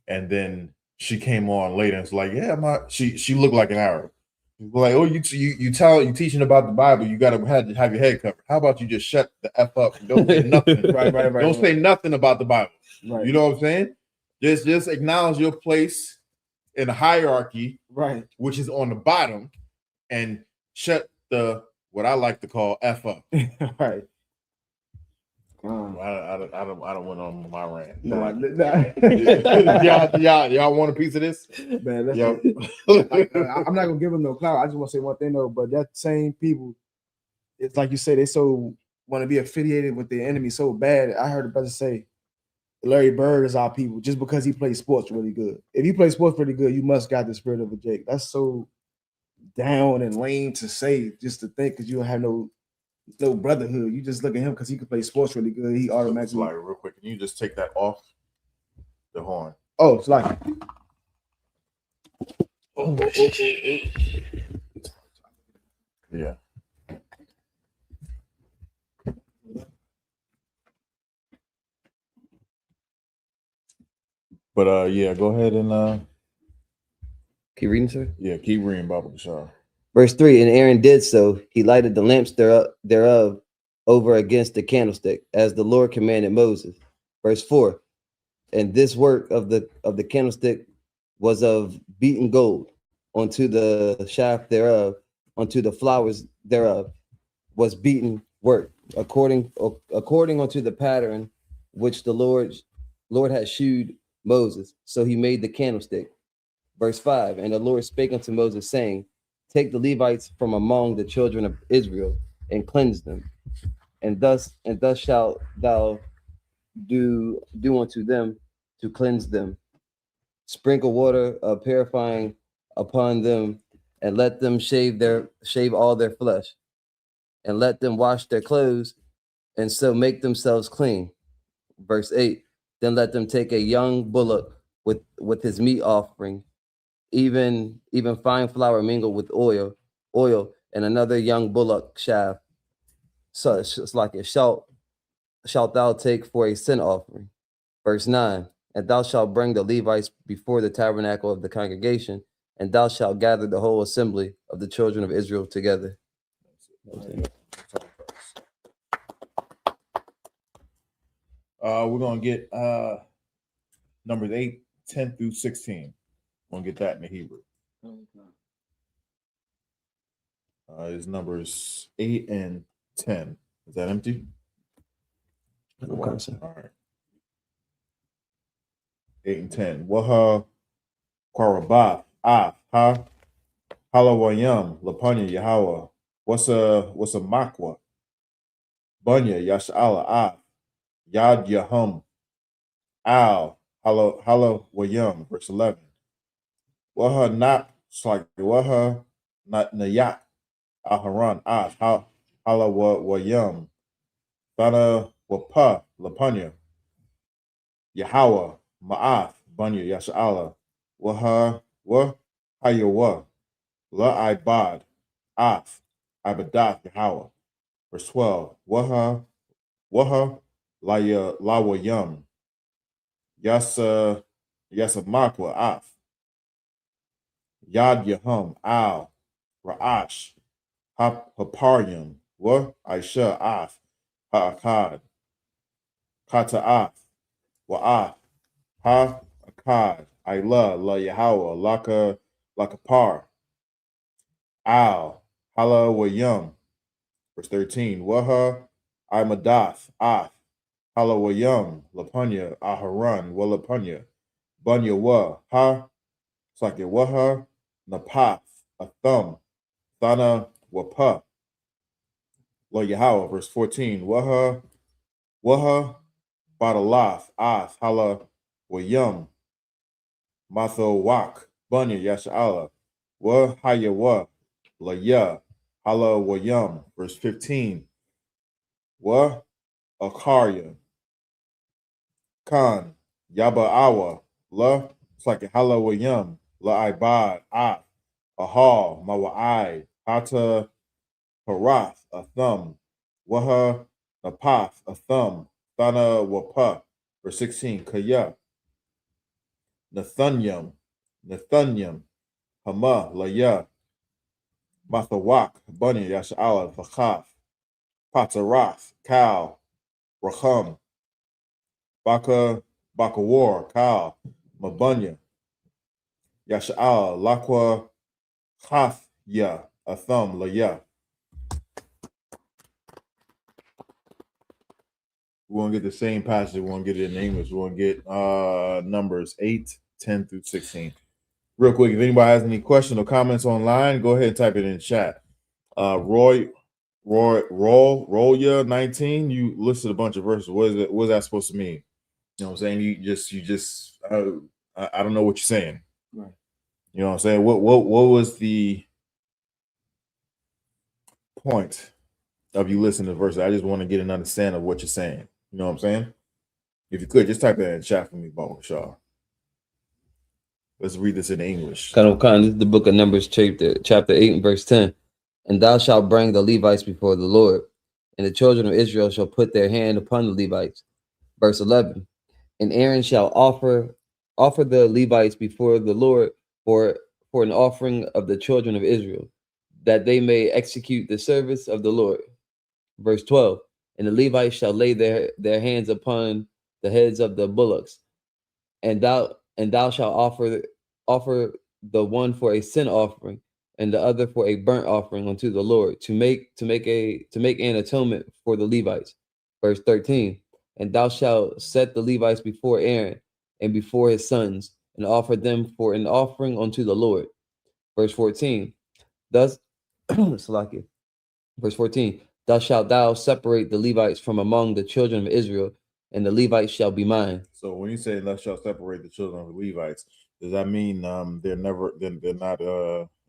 And then she came on later and was like, yeah, she looked like an Arab. Like, oh, you teaching about the Bible, you gotta have your head covered. How about you just shut the F up and don't say nothing? Right. Don't say nothing about the Bible. Right. You know what I'm saying? Just acknowledge your place in the hierarchy, right, which is on the bottom, and shut the what I like to call F up. Right. I don't want on my rant. No, y'all want a piece of this? Man, I'm not gonna give them no clout. I just want to say one thing though, but that same people, it's like you say, they so want to be affiliated with the enemy so bad. I heard a brother say Larry Bird is our people just because he plays sports really good. If you play sports pretty good, you must got the spirit of a Jake. That's so down and lame to say, just to think, because you don't have no brotherhood. You just look at him because he can play sports really good. He automatically. Like, real quick, can you just take that off the horn? Oh, it's like. Yeah. But yeah, go ahead and Keep reading, sir. yeah, keep reading, Baba Bashar. Verse 3, and Aaron did so. He lighted the lamps thereof over against the candlestick, as the Lord commanded Moses. Verse 4, and this work of the candlestick was of beaten gold, unto the shaft thereof, unto the flowers thereof was beaten work, according unto the pattern which the Lord had shewed Moses. So he made the candlestick. Verse 5, and the Lord spake unto Moses, saying, take the Levites from among the children of Israel and cleanse them, and thus shalt thou do unto them to cleanse them. Sprinkle water of purifying upon them, and let them shave all their flesh, and let them wash their clothes, and so make themselves clean. Verse 8, then let them take a young bullock with his meat offering, even fine flour mingled with oil, and another young bullock shaft. So it's like it shalt thou take for a sin offering. Verse 9, and thou shalt bring the Levites before the tabernacle of the congregation, and thou shalt gather the whole assembly of the children of Israel together. We're gonna get numbers 8, 10 through 16. We're gonna get that in the Hebrew. Is numbers 8 and 10. Is that empty? Okay, sir. All right. 8 and 10. Waha Kwarabath Af Ha Halawayam Lapanya Yahweh. What's a makwa? Bunya Yash'ala Af Yad Yahum Al Halawayam. Verse 11. Waha not like Waha not Nayak Aharan Af Halawayam Thana Wapa Lapanya Yahweh Ma'ath Bunya Yash'ala Waha Wa Hayawa La Ibad Af Ibadath Yahweh. Verse 12. Waha Lawayam Yasa Makwa Af Yad Yahum Al Ra'ash Haparyam Wa Aisha Af Ha'akad Kata Af Wa'af Ha Akkad, Ila, La Yahweh, Lakapar, Al, Hala Wayum. Verse 13. Waha, Imadath, Af, Hala Wayum, Lapanya, Aharan, Walapanya, Bunya Wa, Ha, Sake Waha, Napath, Athum, Thana Wapa, La Yahweh. Verse 14. Waha, Badalath, Af, Hala Wayum, Matho Wak, Bunya Yash'ala, Wa Hayawa, Laya, Hala Wayam. Verse 15. Wa Akarya, Khan, Yaba Awa, La, it's like Hala Wayam, La Ibad, Ah, Ahal, Mawa'ai, Hata Parath, a thumb, Waha, Napath, a thumb, Thana Wapa. Verse 16. Kaya, Nathanyam, Hama, Laya, Mathawak, Bunny, Yash'ala, Thachaf, Patarath, Kal, Raham, Bakawar, Kal, Mabunya, Yash'ala, Lakwa, Chathya, Atham, Laya. We're going to get the same passage. We're going to get it in English. We're going to get numbers 8, 10 through 16. Real quick, if anybody has any questions or comments online, go ahead and type it in the chat. Roya 19, you listed a bunch of verses. What is that supposed to mean? You know what I'm saying? You just I don't know what you're saying. Right. You know what I'm saying? What was the point of you listening to the verses? I just want to get an understanding of what you're saying. You know what I'm saying? If you could, just type that in the chat for me, Baba Shaw. Let's read this in English. This is the book of Numbers, chapter 8 and verse 10. And thou shalt bring the Levites before the Lord, and the children of Israel shall put their hand upon the Levites. Verse 11. And Aaron shall offer offer the Levites before the Lord for an offering of the children of Israel, that they may execute the service of the Lord. Verse 12, and the Levites shall lay their hands upon the heads of the bullocks, and thou shalt offer the one for a sin offering, and the other for a burnt offering unto the Lord, to make an atonement for the Levites. Verse 13, and thou shalt set the Levites before Aaron and before his sons, and offer them for an offering unto the Lord. Verse 14, thus Salakia. Verse 14, thus shalt thou separate the Levites from among the children of Israel, and the Levites shall be mine. So when you say thou shalt separate the children of the Levites, does that mean they're not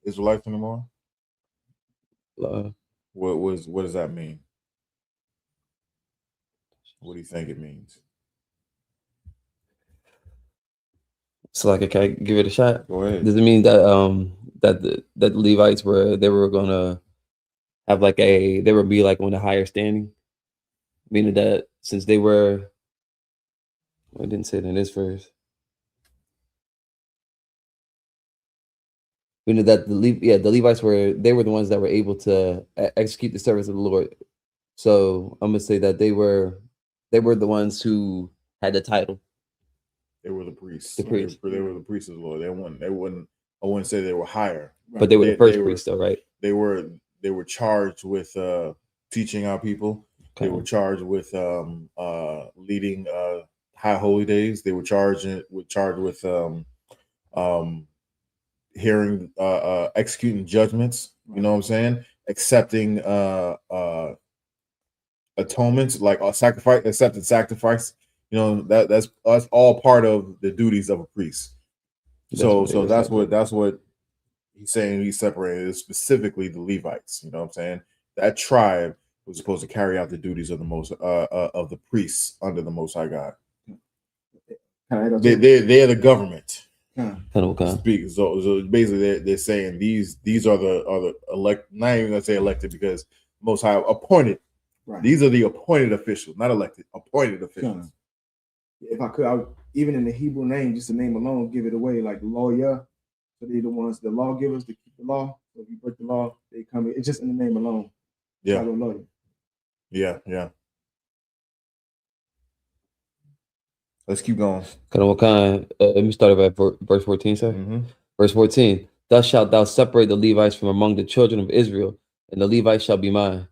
Israelites anymore? What does that mean? What do you think it means? So, like, can I give it a shot? Go ahead. Does it mean that that the Levites were gonna have they would be like on a higher standing? Meaning that since they were, I didn't say it in this verse. Meaning that the Levites were the ones that were able to execute the service of the Lord. So I'm gonna say that they were the ones who had the title. They were the priests. The priests. They were the priests of the Lord. They wouldn't. I wouldn't say they were higher, but they were the first priests, though, right? They were charged with teaching our people. Okay. They were charged with leading high holy days. They were charged with hearing, executing judgments. You know what I'm saying? Accepting atonements, like accepted sacrifice. You know, that's all part of the duties of a priest. So that's what he's saying. He's separated, specifically the Levites. You know what I'm saying? That tribe was supposed to carry out the duties of the priests under the Most High God. They're the government. Speak. So basically, they're saying these are the elect. Not even gonna say elected, because Most High appointed. Right. These are the appointed officials, not elected. Appointed officials. If I could, I would, even in the Hebrew name, just the name alone, give it away, like lawyer. So they're the ones, the lawgivers, to keep the law. So if you break the law, they come in. It's just in the name alone. Yeah. Lawyer. Yeah. Let's keep going. Let me start at verse 14, sir. Mm-hmm. Verse 14. Thus shalt thou separate the Levites from among the children of Israel, and the Levites shall be mine.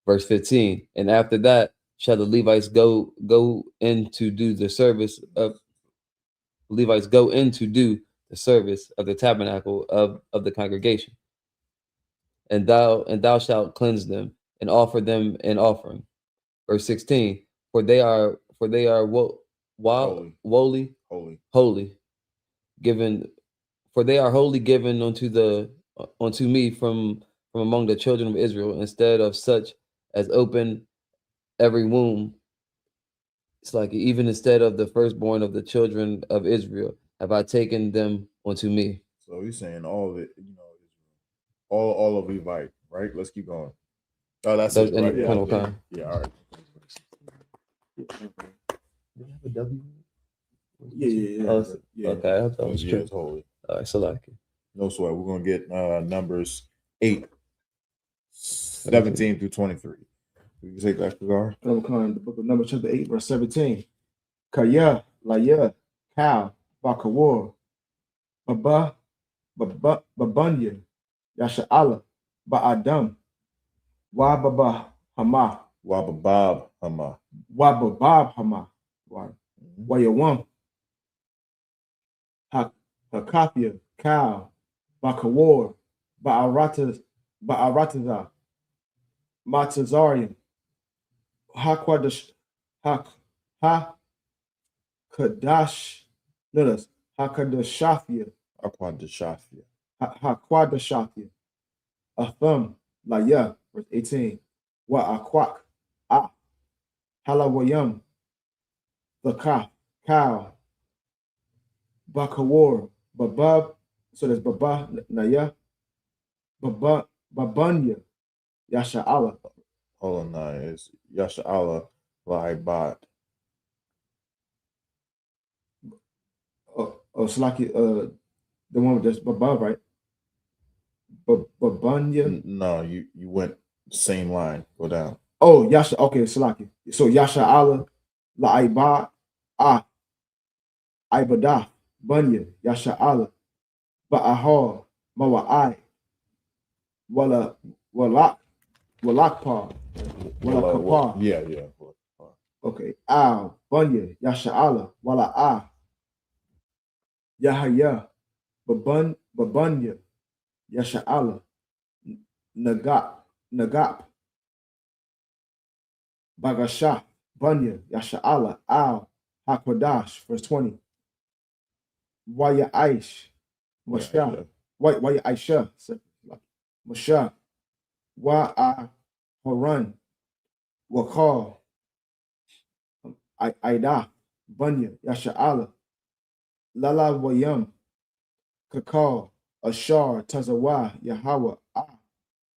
Verse 15. And after that shall the Levites go in to do the service of the tabernacle of the congregation. And thou shalt cleanse them and offer them an offering. Verse 16. For they are holy, given, for they are wholly given unto me from among the children of Israel, instead of such as open every womb. It's like, even instead of the firstborn of the children of Israel, have I taken them unto me. So he's saying all of it, all of Levite, right? Let's keep going. Oh, that's it, right? Yeah, all right. Yeah. Okay, I thought it was true. It's holy. All right, so like it. No sweat. We're gonna get Numbers 8, 17 through 23. You can take that, Cigar. The book of Numbers, chapter 8, verse 17. Kaya, Laya, Cow, Bakawar, Babunya, Yasha'ala, Ba'adam, Wababa Hama, Wababab Hama, Wayawam, Hakafia, Cow, Bakawar, Ba'arataza, Matazarian, Hakadash, notice, Hakadashafia, Atham, Laya, verse 18, Wa'akwak, Halawayam, the cow, Bakawar, Babab, so there's Baba, Naya, Babunya, Yasha'ala. Hold on, now it's Yasha'ala, Laibat. Oh, Salaki, the one with just above, right? Babunya. No, you went same line. Go down. Oh, Yasha. Okay, Salaki. So Yasha Allah, La Aiba, Ibada, Bunya, Yasha Allah, Ba'ahar, Mawa'ai, Wala, Walakpa, Wala Kapar. Yeah. Okay, Bunya, Yasha Allah, Wala Yahaya, Babunya, Yasha Allah, Nagap, Bagasha, Bunya, Yasha Allah, Hakwadash, verse 20. Waya Aish, Masha, Waya Aisha, Masha, Wa Haran, Wakal, Aida, Bunya, Yasha Allah, Lala Wayam, Kakal, Ashar, Tazawa, Yahweh,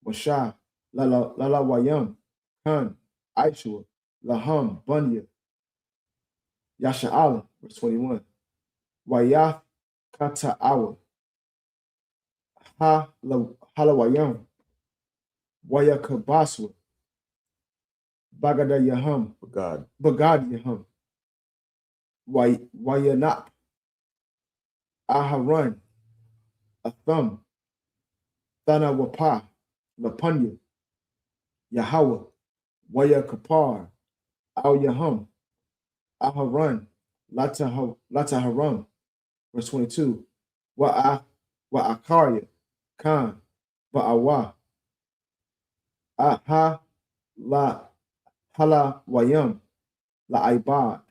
Masha, Lala Wayam, Khan, Aishua, Laham, Bunya, Yasha Allah, verse 21. Wayath Kata Awa, Halawayam, Waya Kabaswa, Bagada Yaham, Bagad Yaham, Wayanap, Aharan, Atham, Thana Wapa, Lapunya, Yahweh, Waya Kapar, Al Yaham, Aharan, Lataharam, verse 22. Wa'akaria, Khan, Ba'awa, Aha, Hala Wayam, La Ibad,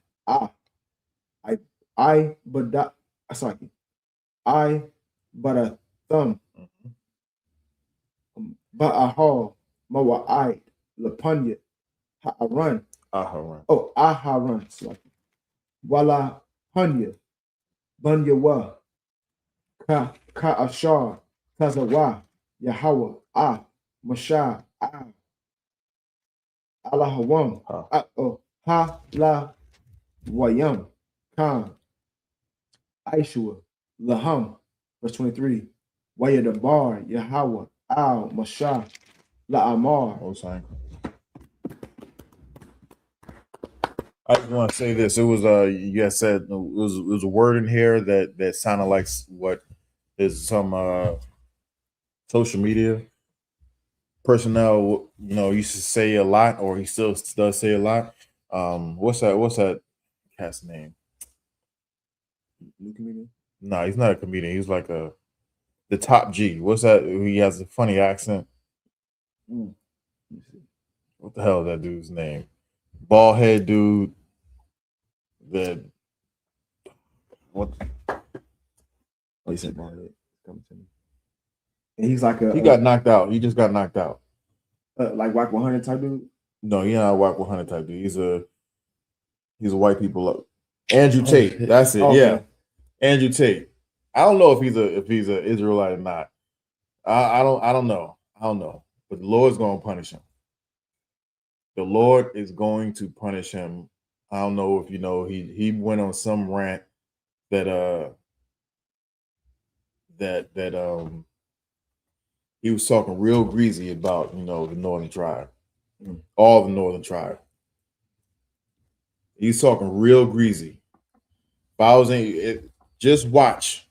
I Bada Thumb, Ba'ahal, Mawa'ai, Lapunya, Aharan. Oh, Aharan, Wala Punya, Bunya Wa, Ashar, Tazawa, Yahweh, Masha, Allahawam, La Wayam, Khan, Aishua, Laham, verse 23. Wayadabar, Yahweh, Masha, La Amar. I just want to say this. It was you guys said it was a word in here that sounded like what is some social media personnel, used to say a lot, or he still does say a lot. What's that cat's name? Comedian? No, he's not a comedian. He's like the top G. What's that? He has a funny accent. What the hell is that dude's name? Bald head dude. Oh, he said bald head. Come to me. And he's like he got knocked out. He just got knocked out. Like Whack 100 type dude? No, he's not a Whack 100 type dude. He's a white people. Andrew Tate. That's it. Okay. Yeah, Andrew Tate. I don't know if he's a Israelite or not. I don't know. But the Lord's going to punish him. The Lord is going to punish him. I don't know if you know. He went on some rant that he was talking real greasy about the northern tribe, all the northern tribe. He's talking real greasy. If I was just watch.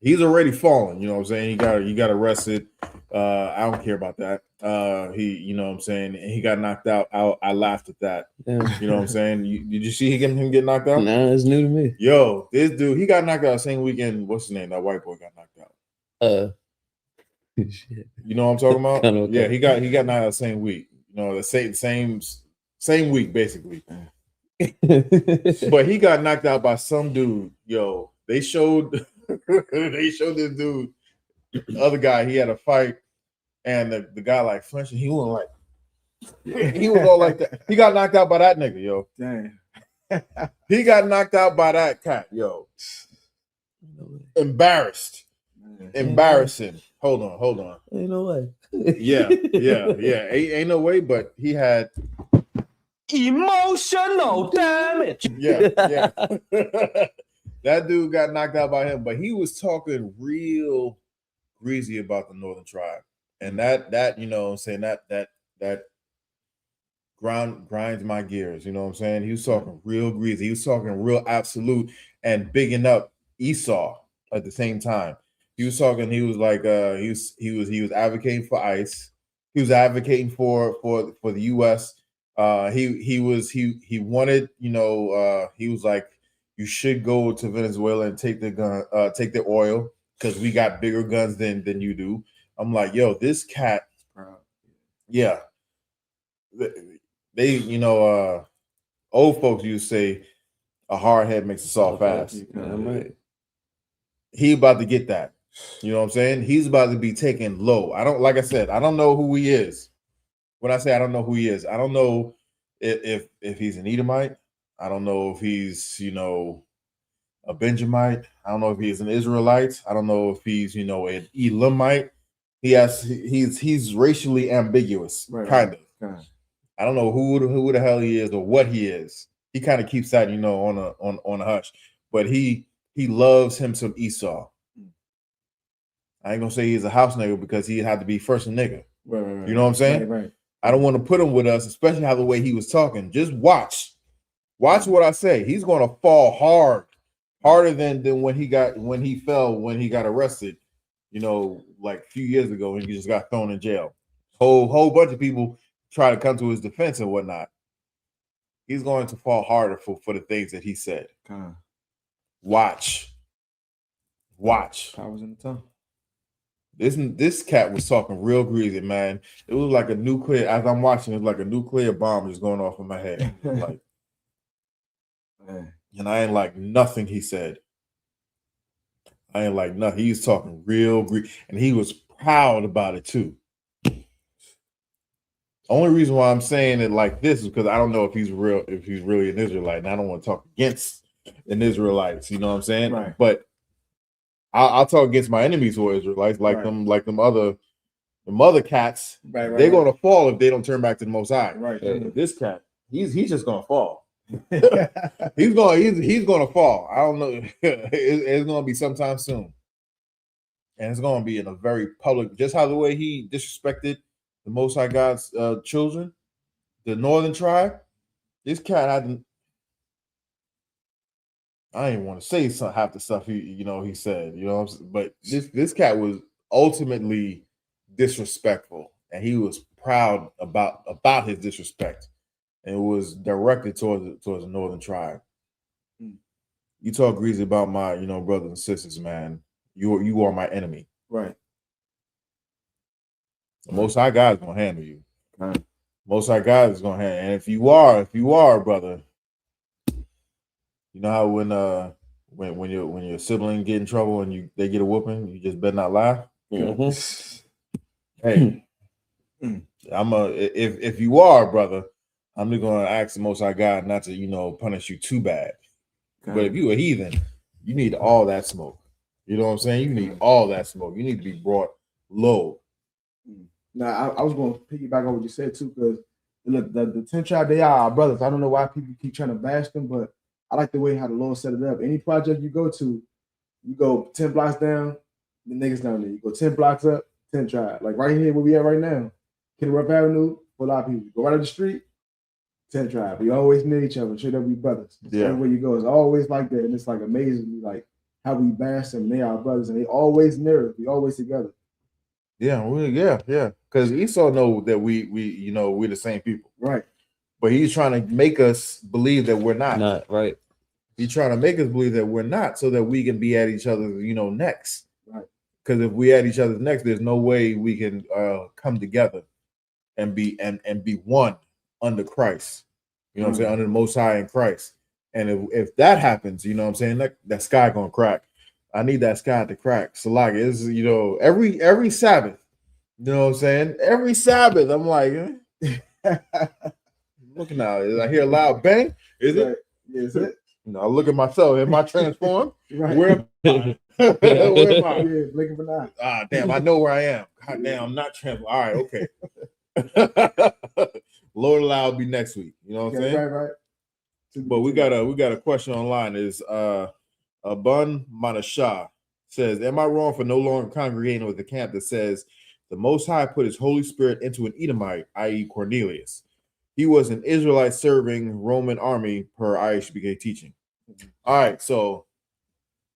He's already fallen. You know what I'm saying? He got arrested. I don't care about that. You know what I'm saying? And he got knocked out. I laughed at that. Yeah. You know what I'm saying? Did you see him get knocked out? Nah, it's new to me. Yo, this dude, he got knocked out the same weekend. What's his name? That white boy got knocked out. Shit. You know what I'm talking about? Okay. Yeah, he got knocked out the same week. The same week basically. But he got knocked out by some dude. Yo, they showed this dude, the other guy. He had a fight, and the guy like flinching. He was all like that. He got knocked out by that nigga, yo. Damn. He got knocked out by that cat, yo. Embarrassed. Embarrassing. Hold on. Ain't no way. Yeah. Ain't no way, but he had emotional damage. Yeah. That dude got knocked out by him, but he was talking real greasy about the Northern Tribe. And that you know what I'm saying, that grinds my gears, you know what I'm saying? He was talking real greasy. He was talking real absolute and bigging up Esau at the same time. He was talking, he was like he was advocating for ICE. He was advocating for the US. He wanted, you know, he was like, you should go to Venezuela and take their oil because we got bigger guns than you do. I'm like, yo, this cat, yeah. They, you know, old folks used to say a hard head makes a soft ass. Right. He about to get that. You know what I'm saying? He's about to be taken low. I don't, like I said, I don't know who he is. When I say I don't know who he is, I don't know if he's an Edomite. I don't know if he's, you know, a Benjamite. I don't know if he's an Israelite. I don't know if he's, you know, an Elamite. He's racially ambiguous, kind of. I don't know who the hell he is or what he is. He kind of keeps that, you know, on a hush. But he loves him some Esau. I ain't gonna say he's a house nigga because he had to be first a nigga. Right. You know what I'm saying? Right. I don't want to put him with us, especially how the way he was talking. Just watch what I say. He's gonna fall harder than when he got arrested. You know, like a few years ago, and he just got thrown in jail. Whole bunch of people try to come to his defense and whatnot. He's going to fall harder for the things that he said. Watch. Powers in the tongue. This cat was talking real greasy, man. It was like a nuclear. As I'm watching, it was like a nuclear bomb just going off in my head. Like, and I ain't like nothing he said. I ain't like nothing. He's talking real greasy, and he was proud about it too. Only reason why I'm saying it like this is because I don't know if he's really an Israelite, and I don't want to talk against an Israelites. You know what I'm saying? Right. But I'll talk against my enemies who are Israelites, like them other cats. Right. They're gonna fall if they don't turn back to the Most High. Right. But this cat, he's just gonna fall. he's gonna fall. I don't know. It's gonna be sometime soon, and it's gonna be in a very public. Just how the way he disrespected the Most High God's children, the Northern Tribe. This cat hadn't. I didn't want to say half the stuff he said, but this cat was ultimately disrespectful, and he was proud about his disrespect, and it was directed towards the Northern Tribe. You talk greasy about my, brothers and sisters, man. You are my enemy. Right. The Most High God is gonna handle you. Right. Most High God is gonna handle, and if you are, brother. You know how when your sibling get in trouble and they get a whooping, you just better not laugh. Hey, if you are, brother, I'm just gonna ask the Most High God not to punish you too bad. Okay. But if you a heathen, you need all that smoke. You know what I'm saying? You need all that smoke. You need to be brought low. Now I was going to piggyback on what you said too, because look, the 10 tribe, they are our brothers. I don't know why people keep trying to bash them, but I like the way how the Lord set it up. Any project you go to, you go 10 blocks down, the niggas down there. You go 10 blocks up, 10 tribe. Like right here where we at right now, Kennerup Avenue, for a lot of people. You go right up the street, 10 tribe. We always near each other. Straight up, we brothers. Yeah. Everywhere you go, it's always like that. And it's like amazing, like how we bash them. They are our brothers, and they always near us. We always together. Yeah. Because Esau know that we're the same people. Right. But he's trying to make us believe that we're not. Not right. He's trying to make us believe that we're not, so that we can be at each other's, necks. Right. Because if we at each other's necks, there's no way we can come together and be one under Christ. You know what I'm saying? Under the Most High in Christ. And if that happens, you know what I'm saying, that sky gonna crack. I need that sky to crack. So like it's every Sabbath, you know what I'm saying? Every Sabbath, I'm like, looking out. I hear a loud bang. Is it? Yeah, is it? I look at myself. Am I transformed? Right. Where am I? Where am I? Yeah, blinking for now. Ah, damn, I know where I am. God damn, I'm not transformed. All right, okay. Lord allow it'll be next week. You know what I'm saying? Right. But we got a question online. Is Abun Manashah says, am I wrong for no longer congregating with the camp that says the Most High put his Holy Spirit into an Edomite, i.e. Cornelius? He was an Israelite serving Roman army per I.S.U.P.K teaching. All right, so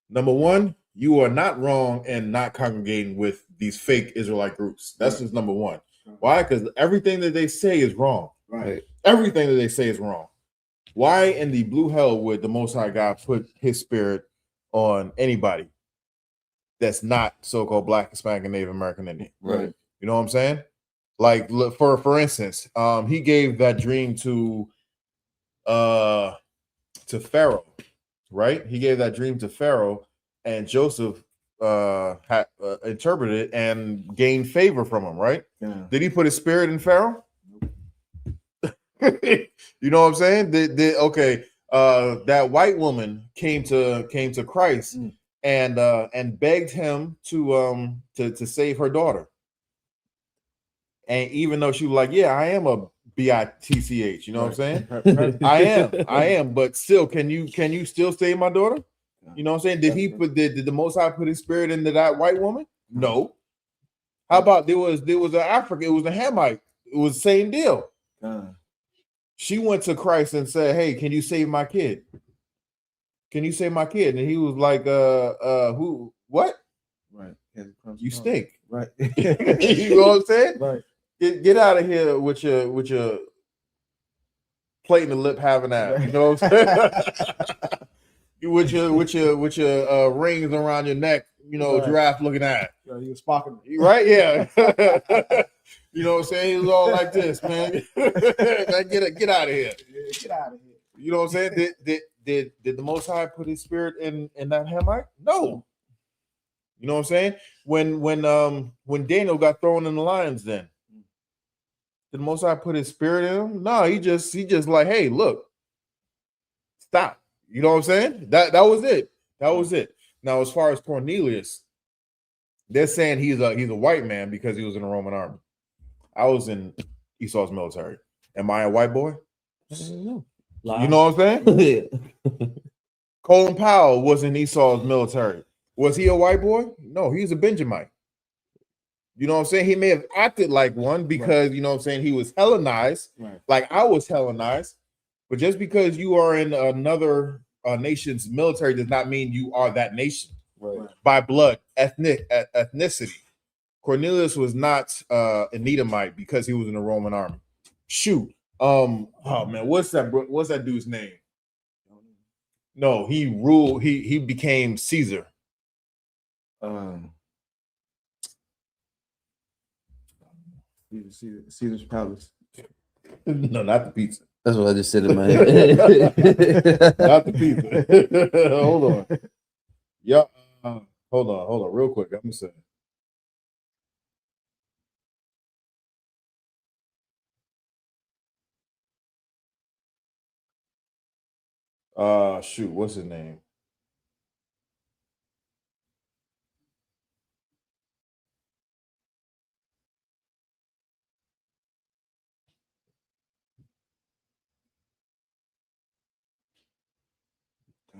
number one, you are not wrong in not congregating with these fake Israelite groups. That's just number one. Why? Because everything that they say is wrong. Right. Everything that they say is wrong. Why in the blue hell would the Most High God put his spirit on anybody that's not so-called Black, Hispanic, and Native American Indian? Right. You know what I'm saying? Like, look, for instance, he gave that dream to Pharaoh, right? He gave that dream to Pharaoh, and Joseph had interpreted it and gained favor from him, right? Yeah. Did he put his spirit in Pharaoh? You know what I'm saying? Okay, that white woman came to Christ and begged him to save her daughter. And even though she was like, yeah, I am a bitch, you know what I'm saying? I am, but still, can you still save my daughter? You know what I'm saying? Did the Most High put his spirit into that white woman? No. How about there was an African, it was a Hamite, it was the same deal. She went to Christ and said, hey, can you save my kid? Can you save my kid? And he was like, who, what? Right. You stink. Right. You know what I'm saying? Right. Get out of here with your plate in the lip having that. You know what I'm saying? with your rings around your neck, you know, Right. giraffe looking at. Yeah, he was sparking. Right? Yeah. You know what I'm saying? He was all like this, man. Get out of here. Yeah, get out of here. You know what I'm saying? Did the Most High put his spirit in that Hamite? No. You know what I'm saying? When Daniel got thrown in the lions, then did the Most High put his spirit in him? No, he just like, hey, look, stop. You know what I'm saying? That was it. That was it. Now, as far as Cornelius, they're saying he's a white man because he was in the Roman army. I was in Esau's military. Am I a white boy? No. You know what I'm saying? Colin Powell was in Esau's military. Was he a white boy? No, he's a Benjamite. You know what I'm saying? He may have acted like one because, you know what I'm saying, he was Hellenized, like I was Hellenized. But just because you are in another nation's military does not mean you are that nation by blood, ethnicity. Cornelius was not an Edomite because he was in the Roman army. Shoot. Oh man, what's that dude's name? No, he ruled, he became Caesar. Caesar's palace. No, not the pizza. That's what I just said in my head. Not the pizza. Hold on. Yeah. Hold on, real quick. I'm gonna say. Shoot, what's his name?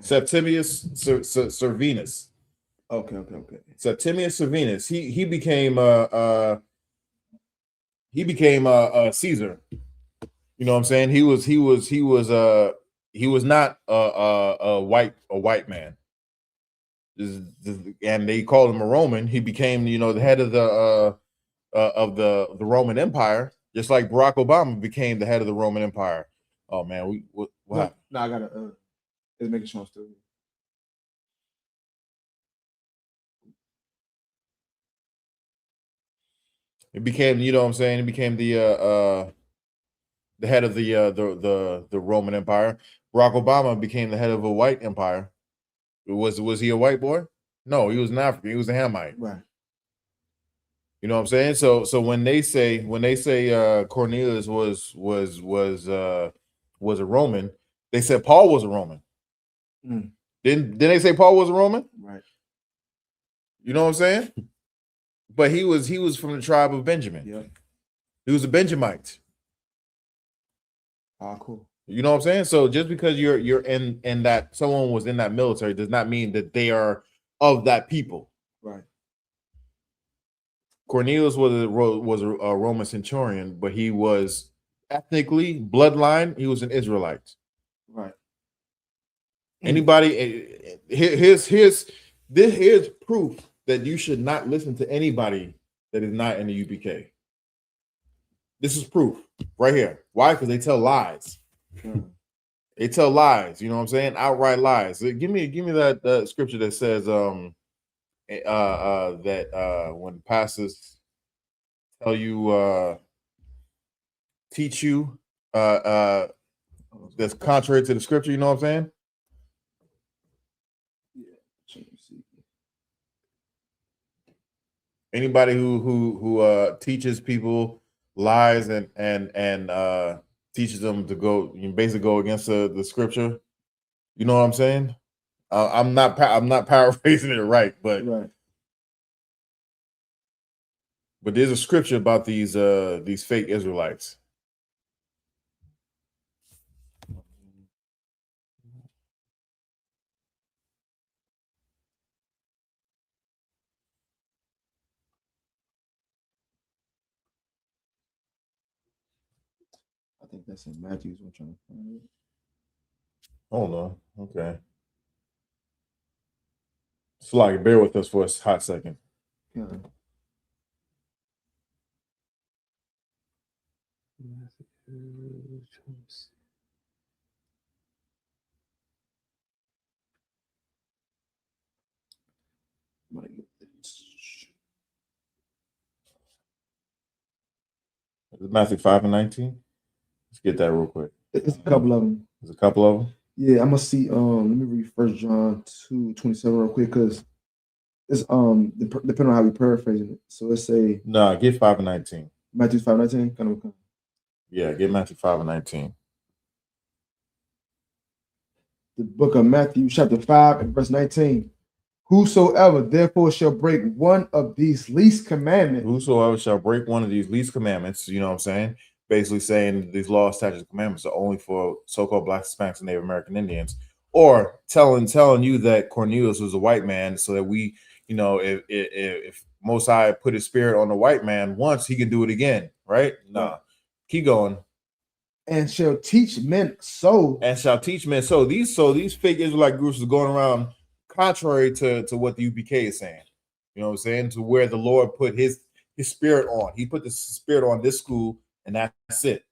Septimius Servinus. Okay. Septimius Servinus. He became Caesar. You know what I'm saying? He was not a white man. And they called him a Roman. He became, you know, the head of the Roman Empire, just like Barack Obama became the head of the Roman Empire. Oh man, what happened? No, I gotta just making sure I'm still here. It became, you know what I'm saying? It became the head of the Roman Empire. Barack Obama became the head of a white empire. Was he a white boy? No, he was an African. He was a Hamite. Right. You know what I'm saying? So when they say Cornelius was a Roman, they said Paul was a Roman. Didn't they say Paul was a Roman? Right. You know what I'm saying? But he was from the tribe of Benjamin. Yeah. He was a Benjamite. Cool. You know what I'm saying? So just because you're in that someone was in that military does not mean that they are of that people. Right. Cornelius was a Roman centurion, but he was ethnically, bloodline, he was an Israelite. Right. Anybody, here's proof that you should not listen to anybody that is not in the UPK. This is proof right here. Why? Because they tell lies. They tell lies. You know what I'm saying? Outright lies. Give me that scripture that says that when pastors tell you teach you that's contrary to the scripture. You know what I'm saying? Anybody who teaches people lies and teaches them to basically go against the scripture. You know what I'm saying? I'm not paraphrasing it right, but there's a scripture about these fake Israelites. I think that's in Matthew's. I'm trying to find it. Hold on. Okay. Slide, bear with us for a hot second. Yeah. Matthew 5:19. Let's get that real quick. It's a couple of them. There's a couple of them. Yeah, I'm gonna see. Let me read 1 John 2:27 real quick because it's depending on how we paraphrasing it. So let's say get 5:19. Matthew 5:19. Kind of. Yeah, get Matthew 5:19. The book of Matthew, chapter 5 and verse 19. Whosoever therefore shall break one of these least commandments. Whosoever shall break one of these least commandments, you know what I'm saying? Basically saying these laws, statutes, and commandments are only for so-called Black, Hispanics, and Native American Indians, or telling you that Cornelius was a white man, so that we, you know, if Most High put his spirit on the white man once, he can do it again, right? Nah, right. Keep going. And shall teach men so. And shall teach men so. These fake Israelite groups are going around contrary to what the UPK is saying. You know what I'm saying? To where the Lord put his spirit on. He put the spirit on this school, and that's it.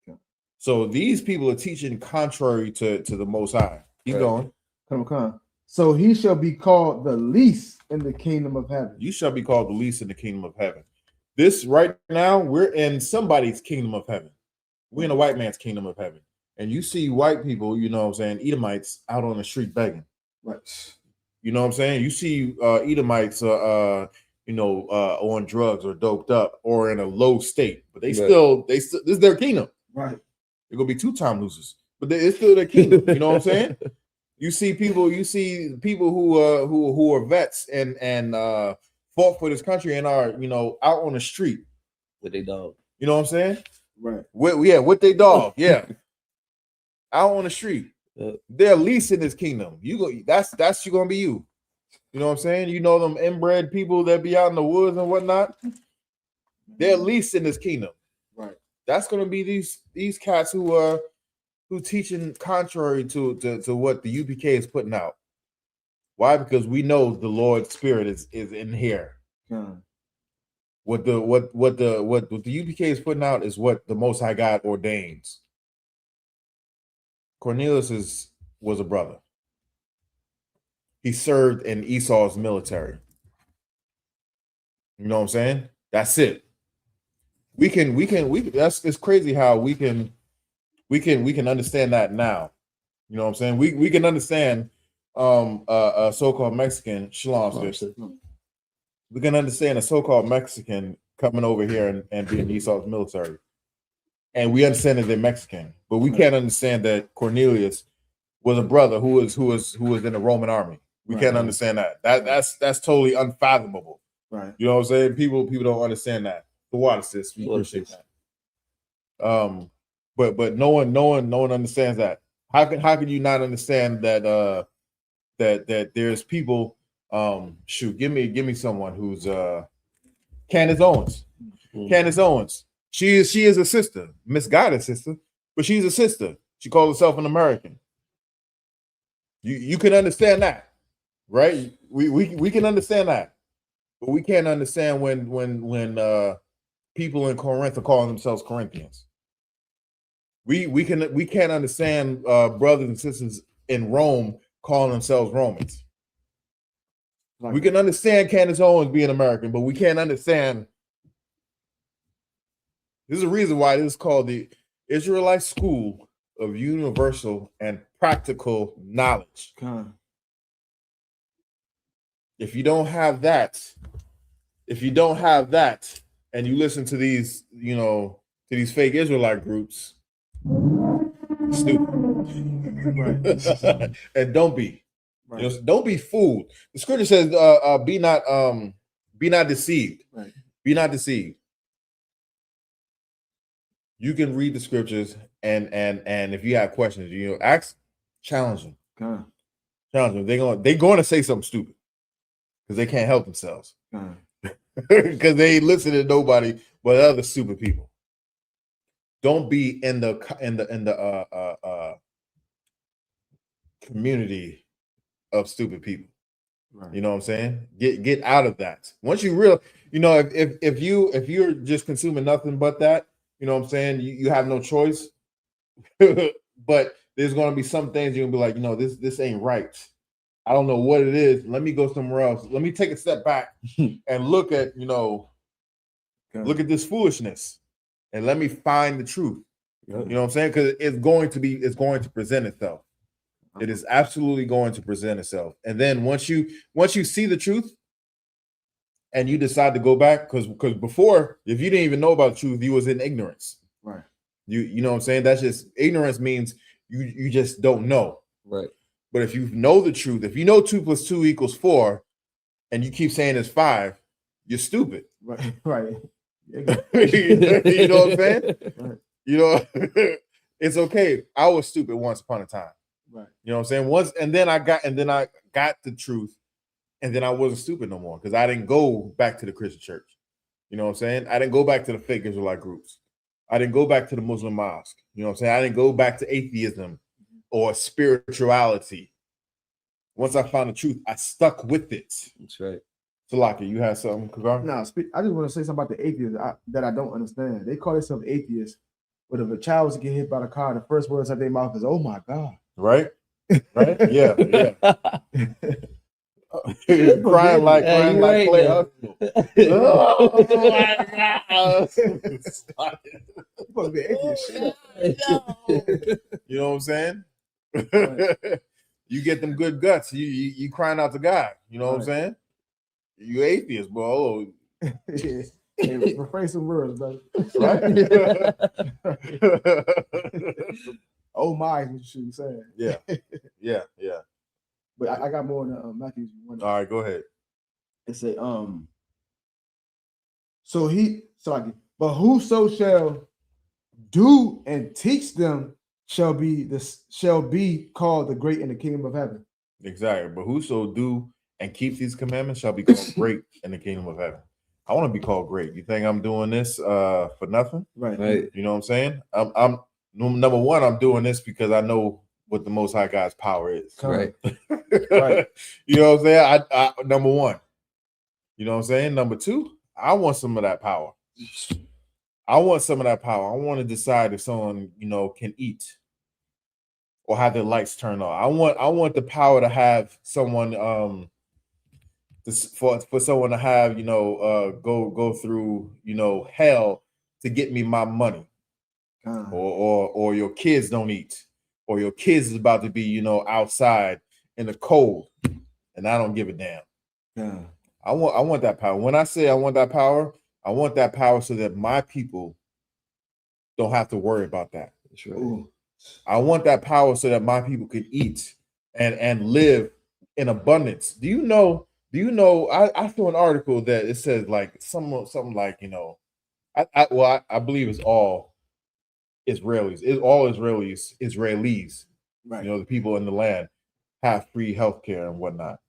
Okay. So these people are teaching contrary to the Most High. Keep going. Come on. So he shall be called the least in the kingdom of heaven. You shall be called the least in the kingdom of heaven. This right now, we're in somebody's kingdom of heaven. We're in a white man's kingdom of heaven. And you see white people, you know what I'm saying, Edomites out on the street begging. Right. You know what I'm saying? You see Edomites, on drugs or doped up or in a low state, but they still, this is their kingdom. Right. They're going to be two-time losers, but it's still their kingdom. You know what I'm saying? You see people who are vets and fought for this country and are, you know, out on the street with their dog. You know what I'm saying? Right. With their dog. Yeah. Out on the street. They're least in this kingdom. You go, that's you gonna be you. You know what I'm saying? You know them inbred people that be out in the woods and whatnot. They're least in this kingdom. Right. That's gonna be these cats who teaching contrary to what the UPK is putting out. Why? Because we know the Lord's spirit is in here. What the UPK is putting out is what the Most High God ordains. Cornelius was a brother. He served in Esau's military. You know what I'm saying? That's it. It's crazy how we can understand that now. You know what I'm saying? We can understand a so-called Mexican, SHALAM. We can understand a so-called Mexican coming over here and being Esau's military. And we understand that they're Mexican, but we can't understand that Cornelius was a brother who was in the Roman army. We can't understand that. That's totally unfathomable. Right. You know what I'm saying? People don't understand that. The water, sis. We appreciate that. But no one understands that. How can you not understand that that there's people shoot, give me someone who's Candace Owens. Candace Owens. She is a sister, misguided sister, but she's a sister. She calls herself an American. You can understand that, right? We can understand that, but we can't understand when people in Corinth are calling themselves Corinthians. We can't understand brothers and sisters in Rome calling themselves Romans. We can understand Candace Owens being American, but we can't understand. There's a reason why this is called the Israelite School of Universal and Practical Knowledge. If you don't have that, and you listen to these, to these fake Israelite groups, stupid. Right. And don't be. Right. Don't be fooled. The scripture says, be not deceived. Right. Be not deceived. You can read the scriptures and if you have questions, ask, challenge them. Challenge them. They're going to say something stupid because they can't help themselves. Because they ain't listening to nobody but other stupid people. Don't be in the community of stupid people. Right. You know what I'm saying? Get out of that. Once you realize, if you're just consuming nothing but that, you know what I'm saying? You have no choice. But there's going to be some things you're going to be like, this ain't right. I don't know what it is. Let me go somewhere else. Let me take a step back and look at, look at this foolishness and let me find the truth. You know what I'm saying? Because it's going to present itself. It is absolutely going to present itself. And then once you see the truth and you decide to go back, because before, if you didn't even know about the truth, you was in ignorance. Right. You know what I'm saying? That's just ignorance means you just don't know. Right. But if you know the truth, if you know 2 + 2 = 4, and you keep saying it's 5, you're stupid. Right. Right. You know what I'm saying? Right. It's okay. I was stupid once upon a time. Right. You know what I'm saying? And then I got the truth, and then I wasn't stupid no more because I didn't go back to the Christian church. You know what I'm saying? I didn't go back to the fake Israelite groups. I didn't go back to the Muslim mosque. You know what I'm saying? I didn't go back to atheism or spirituality. Once I found the truth, I stuck with it. That's right. Salaki, you had something, Kagar? No, I just want to say something about the atheists that I don't understand. They call themselves atheists, but if a child was to get hit by the car, the first words out of their mouth is, "Oh my God." Right? Right? Yeah. crying like Clay Huxtable. Oh my God. You know what I'm saying? Right. You get them good guts. You crying out to God. You know what I'm saying? You atheist, bro. Yeah. Hey, rephrase some words, brother. Right? Oh my, is what you should be saying. Yeah. But I got more than Matthew's. All right, go ahead. It say, but whoso shall do and teach them shall be called the great in the kingdom of heaven. Exactly. But whoso do and keep these commandments shall be called great in the kingdom of heaven. I want to be called great. You think I'm doing this for nothing? Right. You know what I'm saying? I'm number one, I'm doing this because I know what the Most High God's power is. Right. Right. You know what I'm saying? I number one. You know what I'm saying? Number two, I want some of that power. I want to decide if someone, can eat or have their lights turned on. I want the power to have someone for someone to have, go through, hell to get me my money. Or your kids don't eat, or your kids is about to be, outside in the cold, and I don't give a damn. Yeah. I want that power. When I say I want that power so that my people don't have to worry about that. That's right. I want that power so that my people can eat and live in abundance. Do you know? I saw an article that it says like something like, I believe it's all Israelis, all Israelis, Right. you know, the people in the land have free health care and whatnot.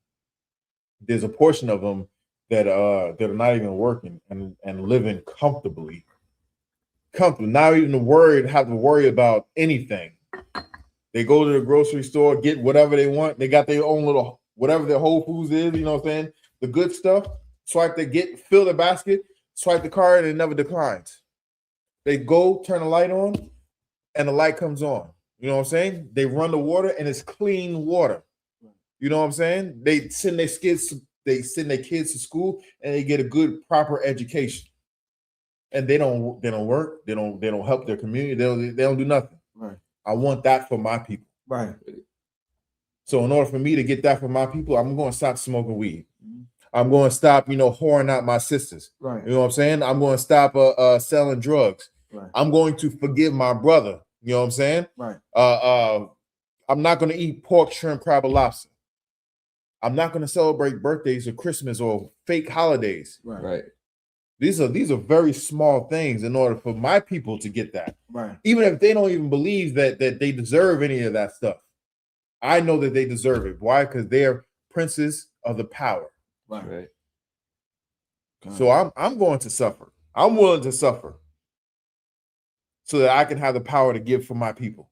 There's a portion of them that are not even working and living comfortably, not even have to worry about anything. They go to the grocery store, get whatever they want. They got their own little whatever their Whole Foods is, you know what I'm saying? The good stuff. Swipe fill the basket, swipe the card, and it never declines. They go turn the light on, and the light comes on. You know what I'm saying? They run the water, and it's clean water. You know what I'm saying? They send their kids to school, and they get a good, proper education. And they don't work. They don't help their community. They don't do nothing. Right. I want that for my people. Right. So in order for me to get that for my people, I'm going to stop smoking weed. I'm going to stop, whoring out my sisters. Right. You know what I'm saying? I'm going to stop selling drugs. Right. I'm going to forgive my brother. You know what I'm saying? Right. I'm not going to eat pork, shrimp, crab, or lobster. I'm not going to celebrate birthdays or Christmas or fake holidays. Right. Right. These are very small things in order for my people to get that. Right. Even if they don't even believe that they deserve any of that stuff. I know that they deserve it. Why? Because they're princes of the power. Right. So I'm going to suffer. I'm willing to suffer so that I can have the power to give for my people.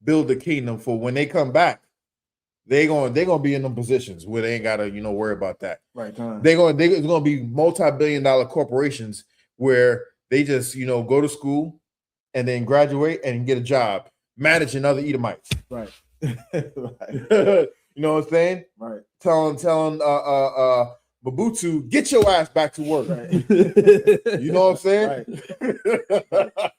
Build the kingdom for when they come back. They're gonna be in them positions where they ain't gotta worry about that. Right. It's gonna be multi-billion-dollar corporations where they just go to school and then graduate and get a job managing other Edomites. Right. You know what I'm saying? Right. Telling Mobutu, get your ass back to work. Right. You know what I'm saying? Right.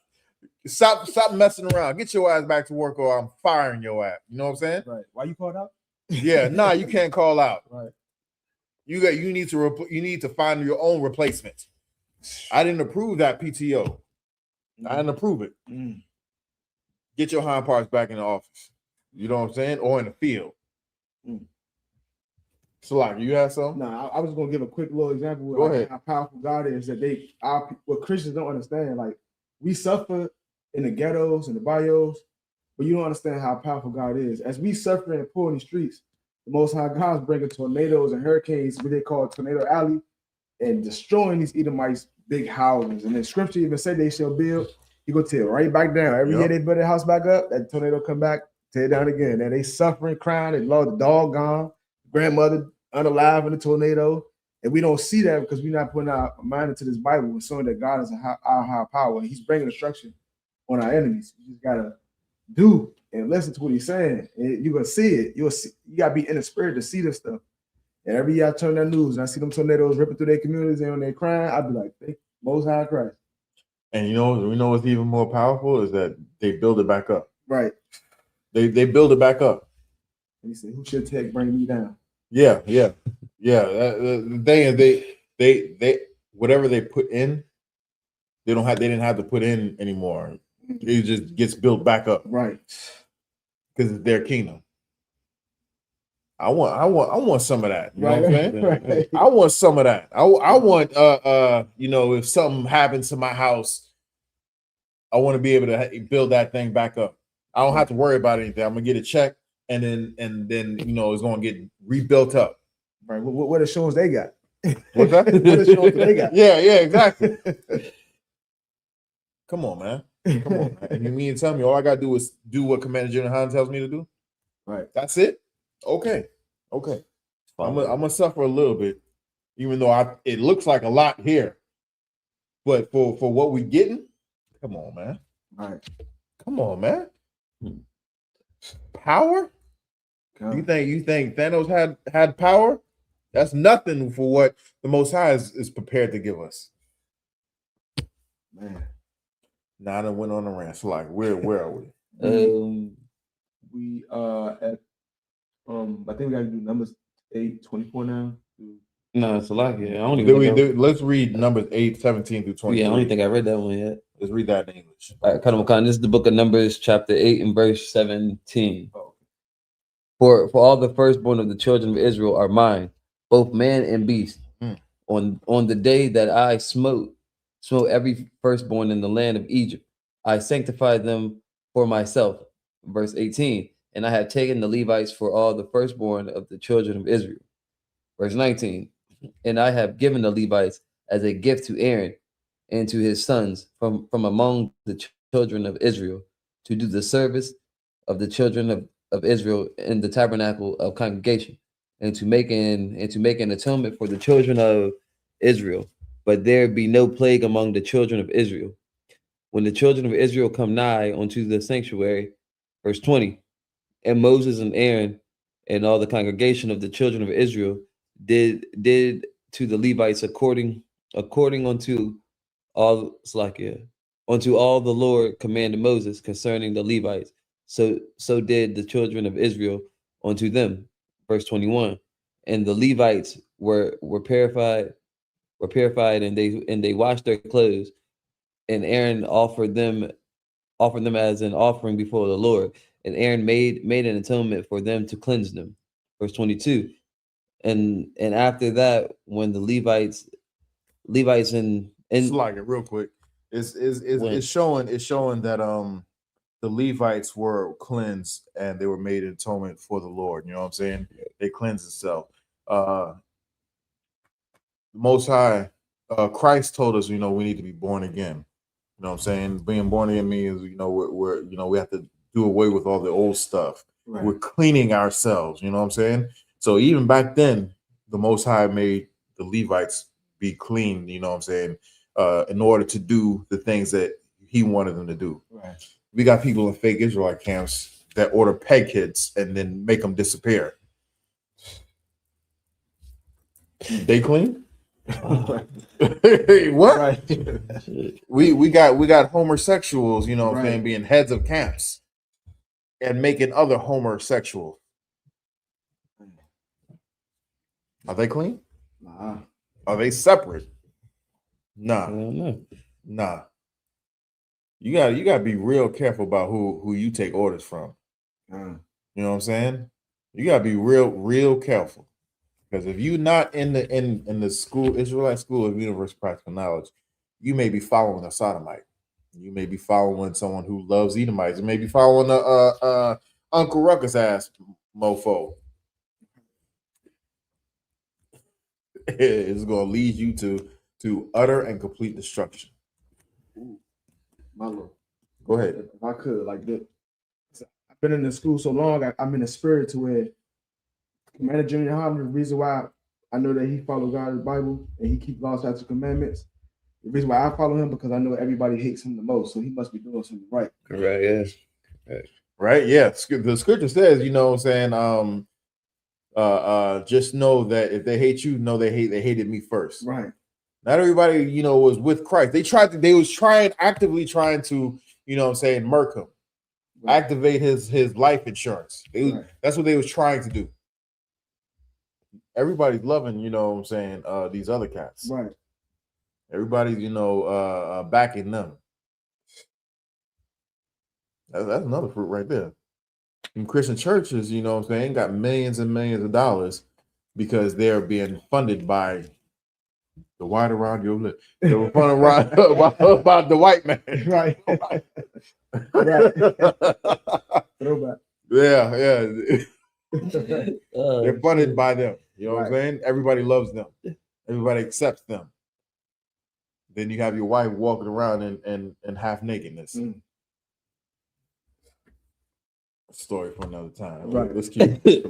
Stop messing around. Get your ass back to work, or I'm firing your ass. You know what I'm saying? Right. Why you called out? Yeah, nah, you can't call out. Right. You need to find your own replacement. I didn't approve that PTO. I didn't approve it. Get your hind parts back in the office. You know what I'm saying? Or in the field. So, like, you have something? No, I was gonna give a quick little example Go of ahead. how powerful God is. That what Christians don't understand. Like, we suffer in the ghettos and the barrios, but you don't understand how powerful God is. As we suffer and poor in the streets, the Most High God's bringing tornadoes and hurricanes, what they call Tornado Alley, and destroying these Edomites' big houses. And the scripture even said they shall build. You go tear right back down. Every year they build their house back up, that tornado come back, tear it down again. And they suffering, crying, they lost the dog gone, grandmother unalive in the tornado. And we don't see that because we're not putting our mind into this Bible and showing that God is our high power. And he's bringing destruction on our enemies. You just gotta do and listen to what he's saying. And you're gonna see it. You gotta be in the spirit to see this stuff. And every year I turn that news and I see them tornadoes ripping through their communities and when they're crying, I'd be like, thank Most High Christ. And we know what's even more powerful is that they build it back up. Right. They build it back up. And he said, who should take bring me down? Yeah. The thing is, they whatever they put in, they didn't have to put in anymore. It just gets built back up, right? Because it's their kingdom. I want some of that. You know what I'm saying? Right. I want some of that. I want if something happens to my house, I want to be able to build that thing back up. I don't have to worry about anything. I'm gonna get a check, and then it's gonna get rebuilt up. Right. What assurance they got? What's that? What assurance they got? Yeah, exactly. Come on, man. And you mean tell me all I gotta do is do what Commander General Yahanna tells me to do? Right. That's it? Okay. I'm gonna suffer a little bit, even though it looks like a lot here. But for what we getting, come on, man. All right. Come on, man. Power? God. You think Thanos had power? That's nothing for what the Most High is prepared to give us. Man. Now I done went on a rant. So like, where are we? We are at I think we gotta do Numbers 8:24 now. No, it's a lot here. I don't even let's read Numbers 8:17 through 20. Yeah, I don't think I read that one yet. Let's read that in English. All right, this is the book of Numbers, chapter 8 and verse 17. Oh. For all the firstborn of the children of Israel are mine, both man and beast. On the day that I smote every firstborn in the land of Egypt, I sanctified them for myself. Verse 18. And I have taken the Levites for all the firstborn of the children of Israel. Verse 19. And I have given the Levites as a gift to Aaron and to his sons from among the children of Israel to do the service of the children of Israel in the tabernacle of congregation, and to make an atonement for the children of Israel. But there be no plague among the children of Israel. When the children of Israel come nigh unto the sanctuary, verse 20, and Moses and Aaron and all the congregation of the children of Israel did to the Levites according unto all unto all the Lord commanded Moses concerning the Levites. So did the children of Israel unto them. Verse 21. And the Levites were purified, and they washed their clothes, and Aaron offered them as an offering before the Lord. And Aaron made an atonement for them to cleanse them. Verse 22. And after that, when the Levites and It's like it real quick. It's showing that the Levites were cleansed and they were made an atonement for the Lord. You know what I'm saying? They cleansed themselves. The Most High, Christ told us, we need to be born again. You know what I'm saying? Being born again means, we have to do away with all the old stuff. Right. We're cleaning ourselves. You know what I'm saying? So even back then, the Most High made the Levites be clean. You know what I'm saying? In order to do the things that He wanted them to do. Right. We got people in fake Israelite camps that order peg kids and then make them disappear. They clean? What? Right. We got homosexuals, you know what I'm saying, being heads of camps and making other homosexual. Are they clean? Nah. Are they separate? Nah. Nah. You gotta be real careful about who you take orders from. You know what I'm saying? You gotta be real careful. Because if you're not in the school, Israelite School of Universal Practical Knowledge, you may be following a sodomite. You may be following someone who loves Edomites. You may be following Uncle Ruckus ass mofo. It's going to lead you to utter and complete destruction. My Lord. Go ahead. If I could, like this. I've been in the school so long, I'm in the spirit to where Commander Junior Yahanna, the reason why I know that he follows God's Bible and he keeps laws, statutes, commandments. The reason why I follow him because I know everybody hates him the most, so he must be doing something right. Correct. Yes. Right. Yeah. The scripture says, you know what I'm saying, just know that if they hate you, know they hated me first. Right. Not everybody, was with Christ. They was actively trying to, you know what I'm saying, murk him, activate his life insurance. That's what they was trying to do. Everybody's loving, you know what I'm saying, these other cats. Right. Everybody's, backing them. That's another fruit right there. In Christian churches, you know what I'm saying, got millions and millions of dollars because they're being funded by the white around your lip. They were funded about the white man. Right. Right. Throwback. Yeah. They're funded by them. You know what I'm saying? Everybody loves them. Everybody accepts them. Then you have your wife walking around in half nakedness. Story for another time. Right. Let's keep it.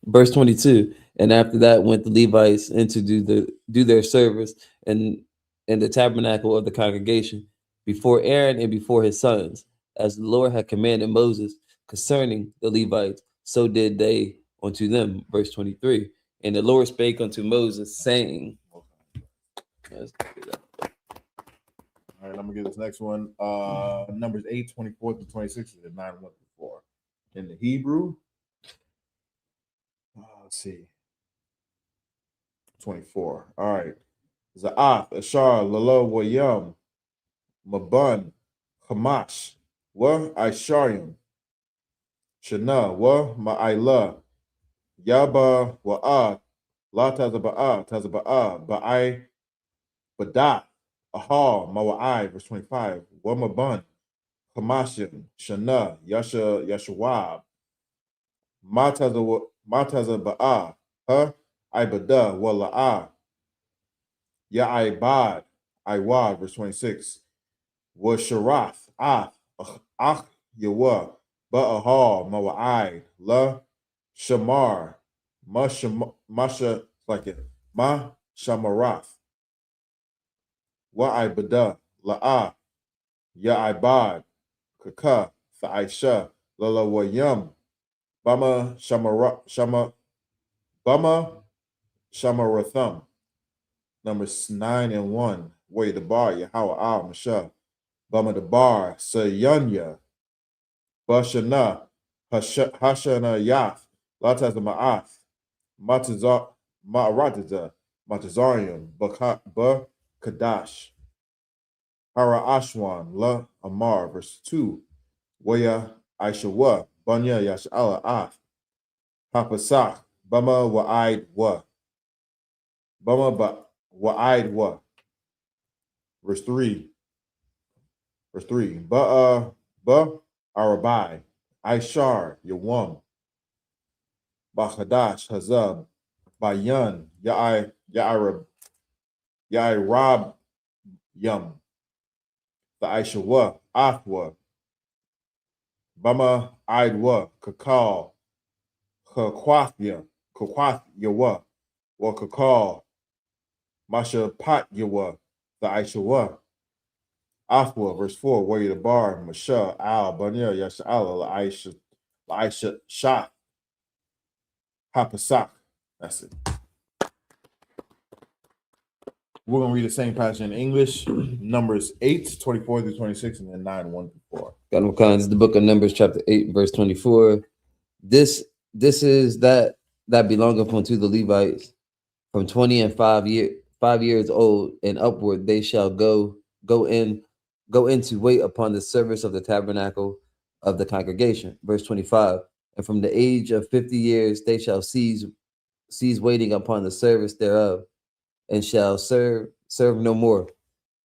Verse 22. And after that went the Levites in to do their service in the tabernacle of the congregation before Aaron and before his sons, as the Lord had commanded Moses concerning the Levites, so did they unto them. Verse 23. And the Lord spake unto Moses, saying, all right, I'm gonna get this next one. Numbers 8:24-26 is the 9:1-4. In the Hebrew, let's see. 24. All right. Za'ath, Ashar, Lalo, Wayam, Maban, Hamash, Wa Aisharim, Shana, Wa Ma'ila, Yaba, Wa'ah, La Tazaba'a, Ba'ai, Badah, Aha, Mawa'ai, verse 25. Wamaban, Hamashim, Shana, Yashawab, Mataza Ba'a, Ibada, Wala'ah, Ya'ibad, Iwad, verse 26. Sharath, Ach, Yawa, Ba'ahal, Mawa'ai, La, Shamar, Masha, like it, Ma, Shamarath, Wa'ibada, La'ah, Ya'ibad, Kaka, Tha'aisha, Lala Wayam, Bama Shamaratham, numbers 9 and 1. Way the bar, Yahweh al Masha, Bama the bar, Sayanya, Bashana, Hashana Yath, Lataz Ma'ath, Ma'aratiza, Matazarium, Ba Kadash, Hara Ashwan, La Amar, verse 2. Waya Aishawa, Banya Yash'ala Ath, Papasak, Bama Wa'id Wa, Bama Wa'id Wa, verse 3. Ba Arabai, Aishar, Yawam, Bachadash, Hazab, Bayan, Ya'irab, Yum, the Aishawa, Athwa, Bama Aidwa, Kakal, Kakwathya, Yawa, or Kakal, Masha Pat Yawa, the Aishawa, Athwa, verse 4, Waya the bar, Masha, Al, Banir, Yasha'ala, La'aisha, Shah, Hapasak. That's it. We're going to read the same passage in English, Numbers 8, 24 through 26, and then 9, 1 through 4. Got no kind. This is the book of Numbers, chapter 8, verse 24. This is that belongeth unto the Levites from 20 and 5 years old and upward. They shall go in to wait upon the service of the tabernacle of the congregation. Verse 25. And from the age of 50 years they shall cease waiting upon the service thereof, and shall serve no more.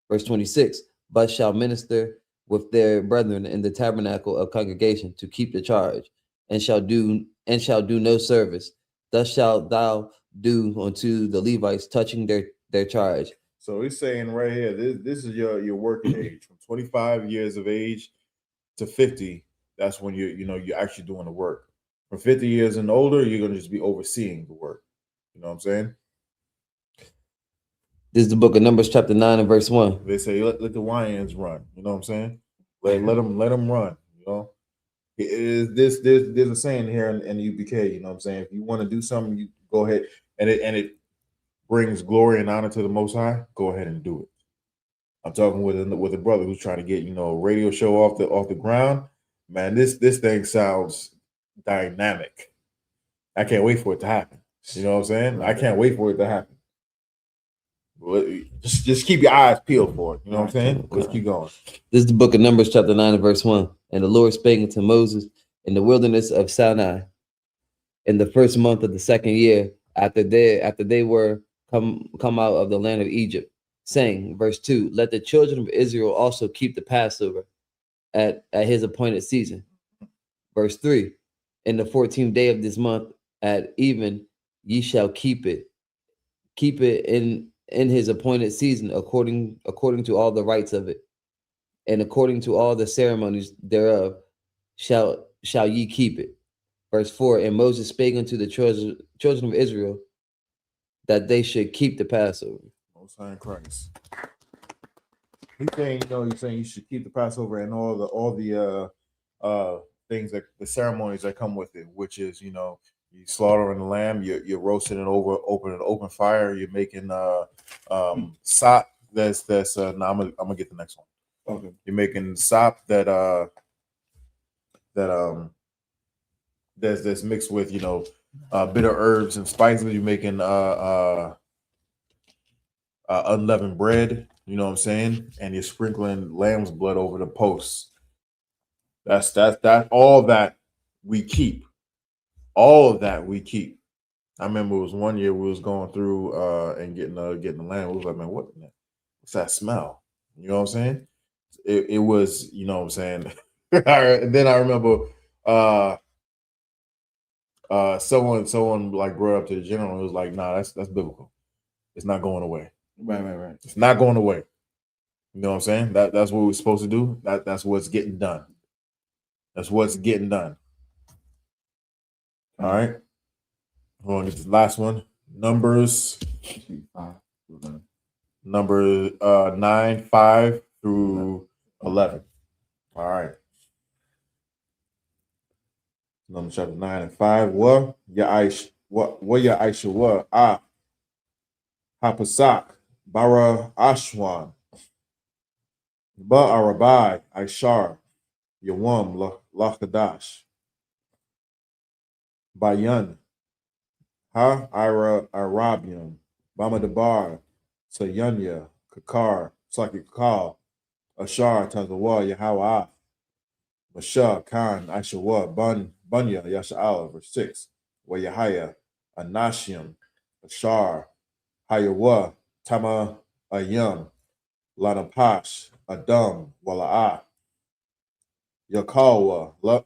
Verse 26. But shall minister with their brethren in the tabernacle of congregation to keep the charge, and shall do no service. Thus shalt thou do unto the Levites touching their charge. So he's saying right here, this is your working age from 25 years of age to 50. That's when you're actually doing the work. From 50 years and older, you're gonna just be overseeing the work. You know what I'm saying? This is the book of Numbers, chapter 9 and verse 1. They say let the YNs run. You know what I'm saying? Let them run. You know, there's a saying here in the UPK. You know what I'm saying? If you want to do something, you go ahead, and it brings glory and honor to the Most High. Go ahead and do it. I'm talking with a brother who's trying to get a radio show off the ground. Man, this thing sounds dynamic. I can't wait for it to happen. You know what I'm saying? I can't wait for it to happen. Just keep your eyes peeled for it. You know what I'm saying? Let's keep going. This is the book of Numbers, chapter 9 and verse 1. And the Lord spake unto Moses in the wilderness of Sinai in the first month of the second year after they were come out of the land of Egypt, saying, verse 2, let the children of Israel also keep the Passover at his appointed season. Verse 3, in the 14th day of this month at even ye shall keep it in his appointed season, according to all the rites of it, and according to all the ceremonies thereof shall ye keep it. Verse 4, and Moses spake unto the children of Israel that they should keep the Passover. Most High in Christ. He's saying you should keep the Passover and all the things, that the ceremonies that come with it, which is you slaughtering the lamb, you're roasting it over an open fire, you're making sop that's I'm gonna get the next one. Okay. You're making sop that's mixed with bitter herbs and spices. You're making unleavened bread, you know what I'm saying, and you're sprinkling lamb's blood over the posts. That's all that we keep. All of that we keep. I remember it was one year we was going through and getting the lamb. We was like, man, What's that smell? You know what I'm saying? It was, you know what I'm saying? And then I remember someone like brought up to the general. It was like, nah, that's biblical. It's not going away. Right. It's not going away. You know what I'm saying? That's what we're supposed to do. That's what's getting done. That's what's getting done. All right. We're going to get the last one. Numbers 9, 5 through 11. All right. Numbers chapter 9 and 5. What ya Aisha what Hapasak Bara Ashwan Ba Arabai Aishar Yawam Lachadash Bayan Ha Ira Arabium Bama Debar Sayanya Kakar Saki Kakal Ashar Tazawa Yahawah Masha Khan Aishawa Bunya Yasha'ala verse 6 Wa Yahaya Anashim Ashar Hayawa Tama Ayam Lanapash Adam Wala'a Yakawa La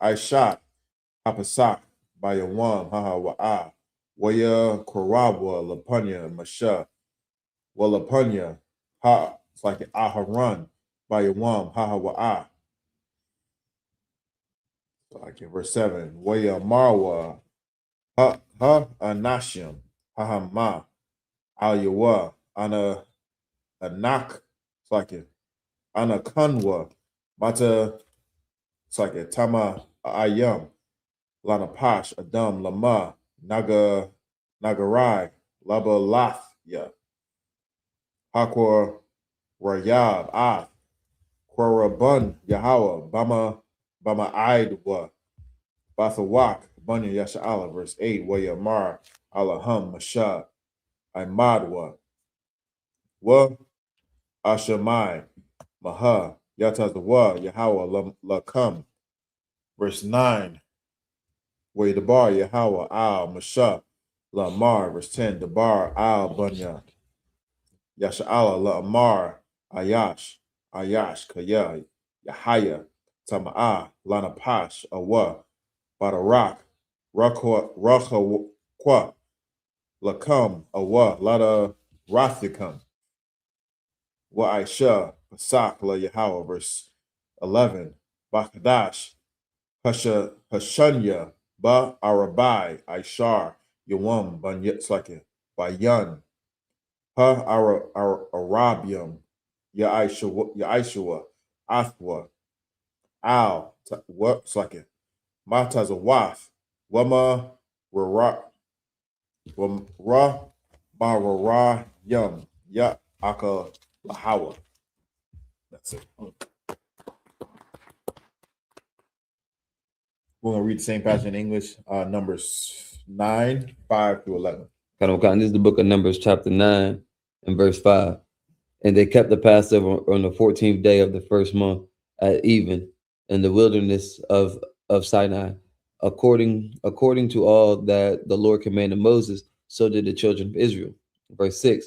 Aisha Hapasak Bayawam Haha Wa'a Waya Korawa Lapanya Masha Walapanya Ha it's like Aharan Bayawam Haha Wa'a. Like in verse 7, Waya Marwa Ha Anashim Haha Ma Al Yawa Ana Anak it's like it Ana Kanwa Mata it's like it Tama Ayam Lana Pash Adam Lama Nagarai Laba Lathya Hakor Rayab Ah Korabun Yahweh Bama Aidwa Bathawak Bunya Yasha'ala verse 8 Wayamar Alaham Mashah Imadwa Wa Ashamai Maha Yatazawa Yahweh Lakam verse 9 Way Dabar Yahweh Al Mashah Lamar verse 10 Dabar Al Bunya Yasha'ala Lamar Ayash Kaya Yahaya Tama'a Lana Pash Awa Badarak Rakha Kwa Lakam Awa Lada Rathikam Wa Aisha Pasak La Yahweh verse 11 Bakadash Hashanya Ba Arabai Aishar Yawam Banyetzake Bayan Ha Arabium Ya Aishua Athwa Al what Slake Matazawaf Wama Ra Barara Yum Ya Aka Lahawa. That's it. We're gonna read the same passage in English, Numbers 9, 5 through 11. This is the book of Numbers, chapter 9 and verse 5. And they kept the Passover on the 14th day of the first month at even in the wilderness of Sinai, according to all that the Lord commanded Moses, so did the children of Israel. Verse 6.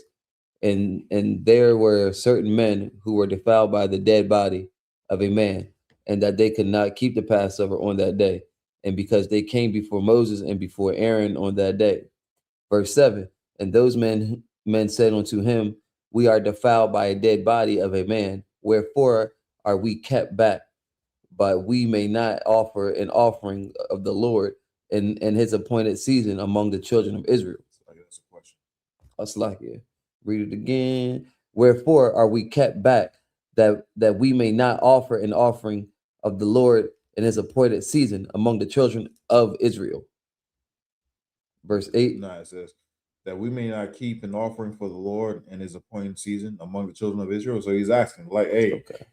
And there were certain men who were defiled by the dead body of a man, and that they could not keep the Passover on that day, and because they came before Moses and before Aaron on that day. Verse 7. And those men said unto him, we are defiled by a dead body of a man, wherefore are we kept back, but we may not offer an offering of the Lord in his appointed season among the children of Israel. That's a question. That's like it. Read it again. Wherefore are we kept back, that we may not offer an offering of the Lord in his appointed season among the children of Israel. Verse 8. No, it says that we may not keep an offering for the Lord in his appointed season among the children of Israel. So he's asking, like, hey, Okay.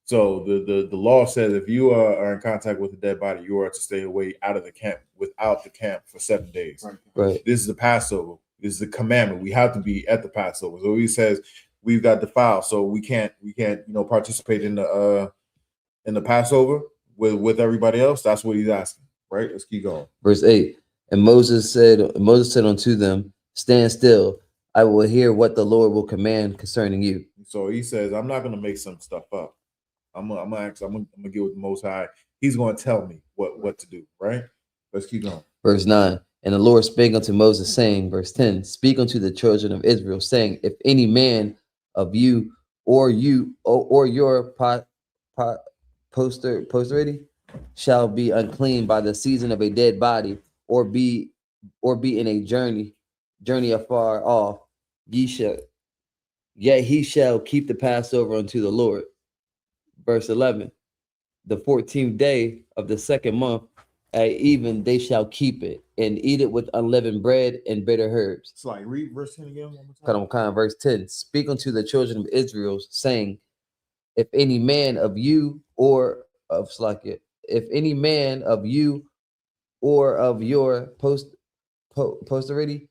So the law says if you are in contact with a dead body, you are to stay away out of the camp, without the camp for 7 days. Right. This is the Passover. This is the commandment. We have to be at the Passover. So he says we've got defiled, so we can't participate in the Passover with everybody else. That's what he's asking. Right. Let's keep going. Verse 8. And Moses said unto them, stand still, I will hear what the Lord will command concerning you. So he says, I'm not going to make some stuff up. I'm gonna get with the Most High. He's going to tell me what to do. Right? Let's keep going. Verse 9. And the Lord spake unto Moses, saying, verse 10, speak unto the children of Israel, saying, if any man of you or your posterity shall be unclean by the season of a dead body, or be in a journey afar off, yet he shall keep the Passover unto the Lord. Verse 11. The 14th day of the second month at even they shall keep it, and eat it with unleavened bread and bitter herbs. It's like, read verse 10 again. One more time. Verse 10. Speak unto the children of Israel, saying, if any man of you or of Slakia, if any man of you or of your posterity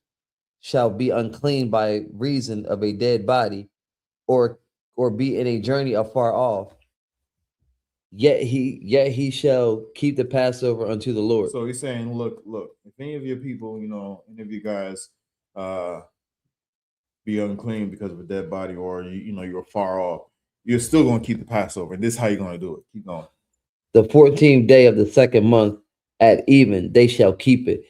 shall be unclean by reason of a dead body, or be in a journey afar off, yet he shall keep the Passover unto the Lord. So he's saying, look, if any of your people, any of you guys be unclean because of a dead body, or you're far off, you're still going to keep the Passover. And this is how you're going to do it. Keep going. The 14th day of the second month at even they shall keep it,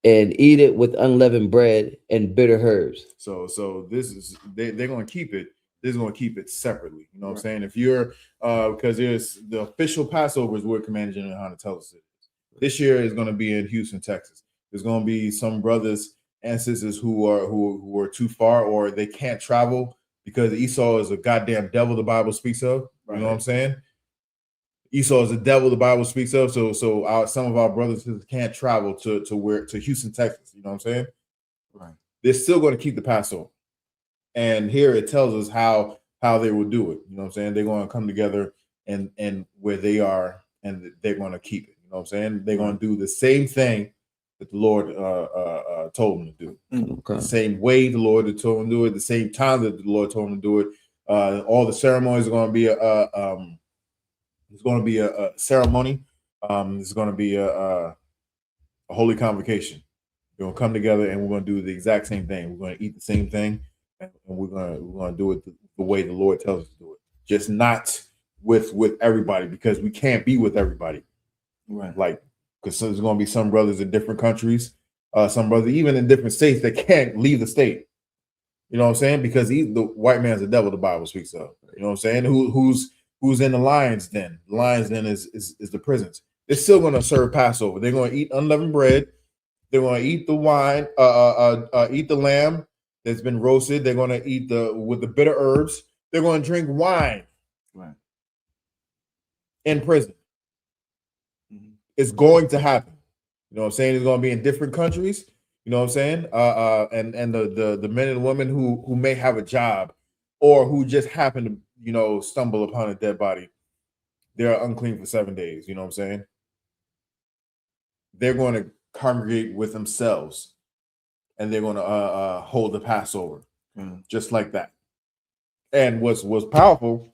and eat it with unleavened bread and bitter herbs. So this is they're going to keep it. This is going to keep it separately. You know what I'm saying? If you're because there's the official Passover is where Commander General Yahanna tells us it. This year is going to be in Houston, Texas. There's going to be some brothers and sisters who are too far, or they can't travel because Esau is a goddamn devil the Bible speaks of. You know what I'm saying? Esau is the devil the Bible speaks of. So some of our brothers and sisters can't travel to Houston, Texas. You know what I'm saying? Right. They're still going to keep the Passover. And here it tells us how they will do it. You know what I'm saying? They're going to come together and where they are, and they're going to keep it. You know what I'm saying? They're going to do the same thing that the Lord told them to do. Okay. The same way the Lord had told them to do it, the same time that the Lord told them to do it. All the ceremonies are going to be it's going to be a ceremony. It's going to be a holy convocation. We're going to come together and we're going to do the exact same thing. We're going to eat the same thing, and we're going to do it the way the Lord tells us to do it. Just not with everybody, because we can't be with everybody. Right. Like, because there's going to be some brothers in different countries, some brothers even in different states that can't leave the state. You know what I'm saying? Because the white man's the devil the Bible speaks of. You know what I'm saying? Who's in the lion's den? The lion's den is the prisons. They're still going to serve Passover. They're going to eat unleavened bread. They're going to eat the wine, eat the lamb that's been roasted. They're going to eat with the bitter herbs. They're going to drink wine. Right. In prison. Mm-hmm. It's going to happen. You know what I'm saying? It's going to be in different countries. You know what I'm saying? And the men and women who may have a job, or who just happen to stumble upon a dead body, they're unclean for 7 days. You know what I'm saying? They're going to congregate with themselves, and they're going to hold the Passover, just like that. And what's powerful,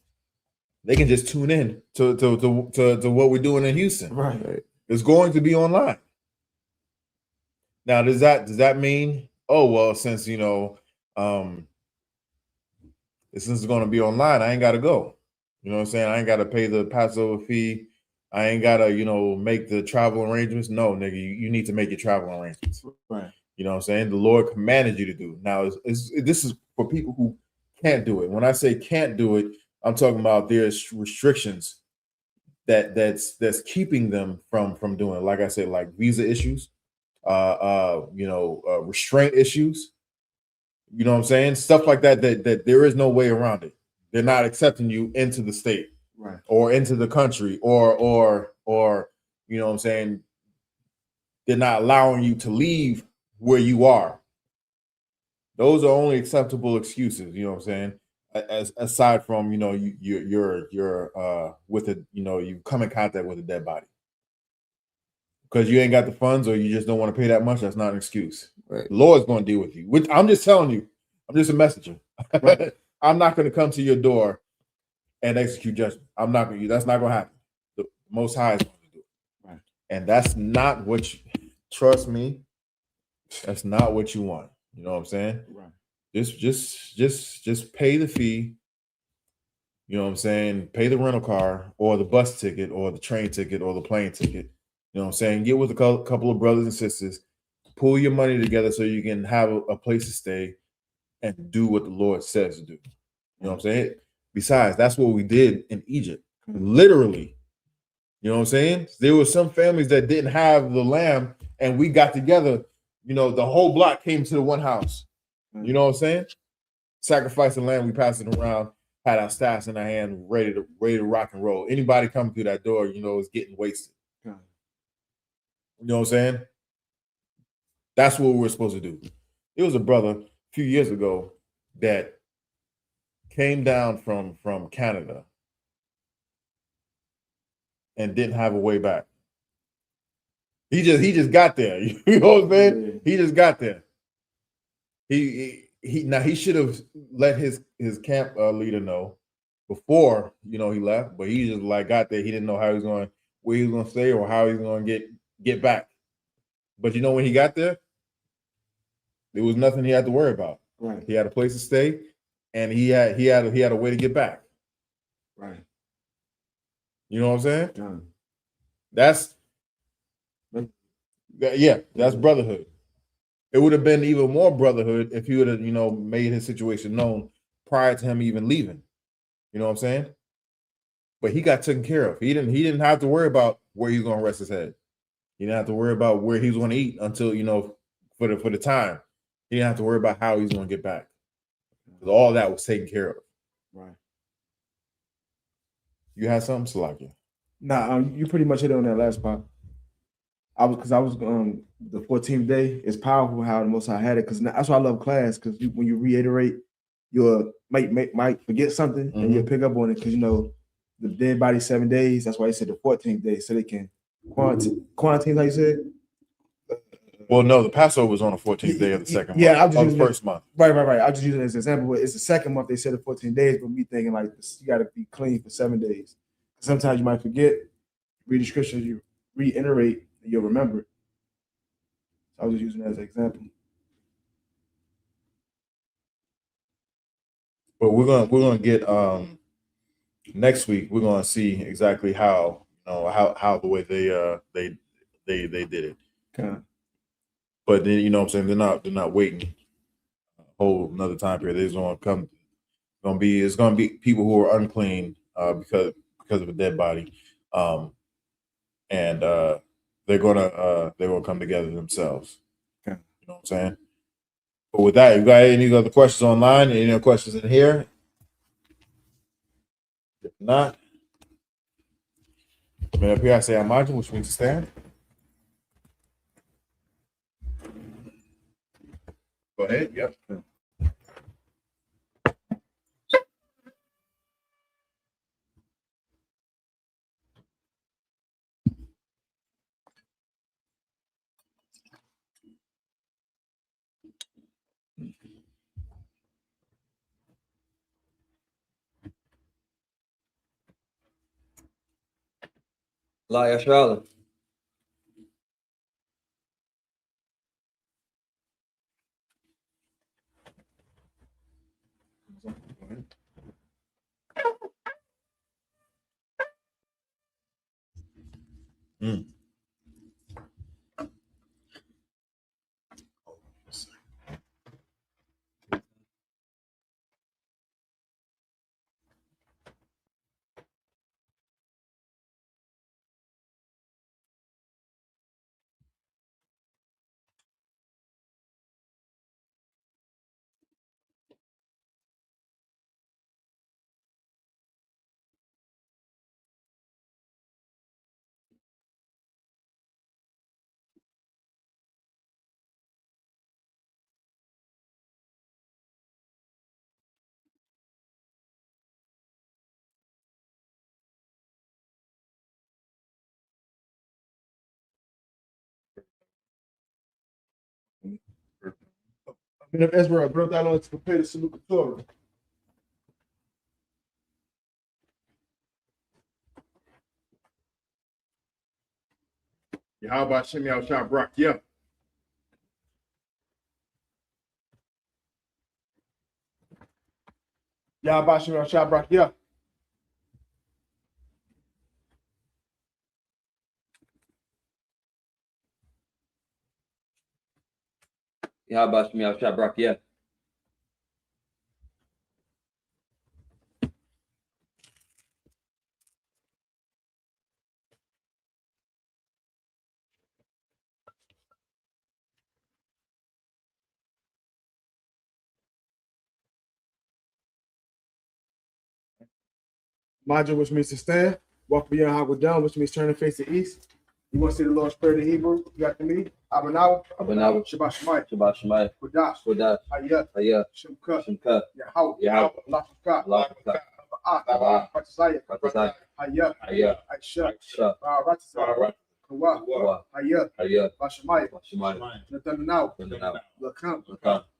they can just tune in to what we're doing in Houston. Right. It's going to be online. Now, does that mean, oh well, since since it's going to be online, I ain't got to go? You know what I'm saying? I ain't got to pay the Passover fee. I ain't got to, make the travel arrangements. No, nigga, you need to make your travel arrangements. Right. You know what I'm saying? The Lord commanded you to do. Now, this is for people who can't do it. When I say can't do it, I'm talking about there's restrictions that's keeping them from doing it. Like I said, like visa issues, restraint issues. You know what I'm saying? Stuff like that there is no way around it. They're not accepting you into the state. Right. Or into the country, or you know what I'm saying, they're not allowing you to leave where you are. Those are only acceptable excuses, you know what I'm saying? Aside from, you're with it, you come in contact with a dead body. Because you ain't got the funds, or you just don't want to pay that much, that's not an excuse. Right. The Lord's going to deal with you. I'm just telling you, I'm just a messenger. Right. I'm not going to come to your door and execute judgment. That's not going to happen. The Most High is going to do it. Right. And that's not what trust me, that's not what you want. You know what I'm saying? Right. Just pay the fee. You know what I'm saying? Pay the rental car or the bus ticket or the train ticket or the plane ticket. You know what I'm saying? Get with a couple of brothers and sisters, pull your money together so you can have a place to stay and do what the Lord says to do. You know what I'm saying? Besides, that's what we did in Egypt. Literally. You know what I'm saying? There were some families that didn't have the lamb, and we got together. You know, the whole block came to the one house. You know what I'm saying? Sacrifice the lamb, we passed it around, had our staffs in our hand, ready to rock and roll. Anybody coming through that door, you know, is getting wasted. You know what I'm saying? That's what we're supposed to do. There was a brother a few years ago that came down from Canada and didn't have a way back. He just got there. You know what I'm saying? Yeah. He just got there. He should have let his camp leader know before, you know, he left, but he just like got there. He didn't know how he was going, where he was going to stay or how he was going to get back. But you know, when he got there, there was nothing he had to worry about. Right. He had a place to stay, and he had a way to get back. Right. You know what I'm saying? Yeah. That's brotherhood. It would have been even more brotherhood if he would have, you know, made his situation known prior to him even leaving. You know what I'm saying? But he got taken care of. He didn't have to worry about where he's going to rest his head. He didn't have to worry about where he's going to eat until, you know, for the time. He didn't have to worry about how he's going to get back. Because all that was taken care of. Right. You had something, Salakia? Nah, you pretty much hit it on that last part. I was the 14th day is powerful how the Most High had it, because that's why I love class, because when you reiterate, you might forget something and you'll pick up on it, because you know the dead body 7 days. That's why he said the 14th day, so they can quarantine, like you said. Well, no, the Passover was on the 14th day of the second month. I'll just use the first month. Right. I'll just use it as an example. But it's the second month. They said the 14 days, but me thinking like this, you got to be clean for 7 days. Sometimes you might forget. Read the scriptures, you reiterate, and you'll remember it. I was just using that as an example. But we're gonna get next week. We're gonna see exactly how, you know, how the way they did it. Okay. But then, you know what I'm saying, they're not waiting a whole another time period. There's gonna be people who are unclean because of a dead body, and they're gonna come together themselves. Okay. You know what I'm saying? But with that, you got any other questions online? Any other questions in here? If not, may up here I say Amajin, which means to stand. Go ahead. Yep. SHALAM. I mean, if Ezra brought that on to prepare the Salute Torah. How about Shimmy Al Shah Brock? Yeah. Yahbashim Shabrak, yeah. Yahabashim Shabrak, yeah. Maja, which means to stand. Walk beyond Hagwa down, which means turn and face the east. You want to see the Lord's Prayer in Hebrew? You got to me. Abanawa. Shabbat Shemai. Kodash. I.S.U.P.K. I.S.U.P.K. Yahweh. I.S.U.P.K. I.S.U.P.K. Kawa. Bashamaya. Nathanaw. Lakam.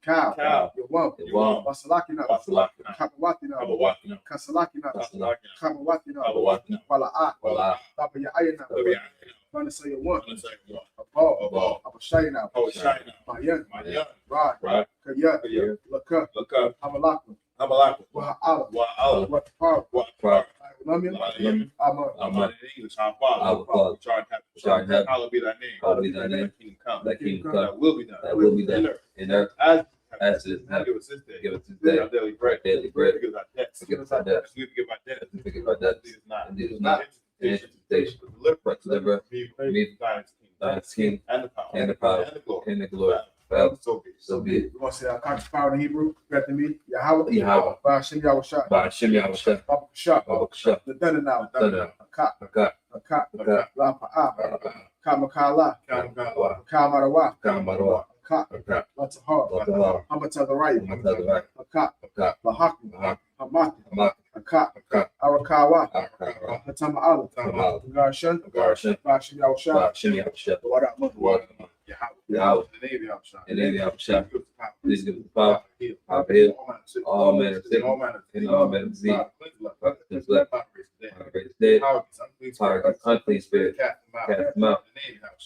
Cow. Yawam. Basalakina. Kapawatina. Kasalakina. Kapawatina. Wala'a. Papa Yahanna. Vanasaya one. Abal. Abashayna. Mayan. Rod. Kaya. Laka. Amalaka. Wa'ala. Watapara. Lamia. Amen. English, our Father, which art in heaven, hallowed be thy name. Hallowed be thy name. Thy kingdom come. Thy will be done. Thy will be done In earth as it is in heaven. Give us this day. Our daily bread. Forgive us our debts. As we forgive our debts. Forgive our debts. Lead us not into temptation, but deliver us from evil. Thine is kingdom and the power and the power and the glory. forever. So be it. We want to say our conscious power in Hebrew. You got to me. Yahweh. Bashim Yahushua. Ba'ashem Yahushua. Baba Kashah. Ba'akashah. The Dananaw. Dananaw. Akak. Akak. Lapa'a. Kamakala. Kamarawa. Kamarawa. Akak. Latahar. Latahar. Hamatagarai. Hamatagarai. Akak. Akak. Lahaki. Lahaki. Hamati. Hamati. Akak. Akak. Arakawa. Akak. Hatama'ala. Tama'ala. Garshan. Garshan. Bashim Yahushua. Ba'ashem Yahushua. Wadah. Yahweh. The name of Yahushua. In the name of Yahushua. Please give us the power. Power to heal all manner of sickness, and all manner of disease. Cleanse left. Raise dead. Power against unclean spirit. Cast them out.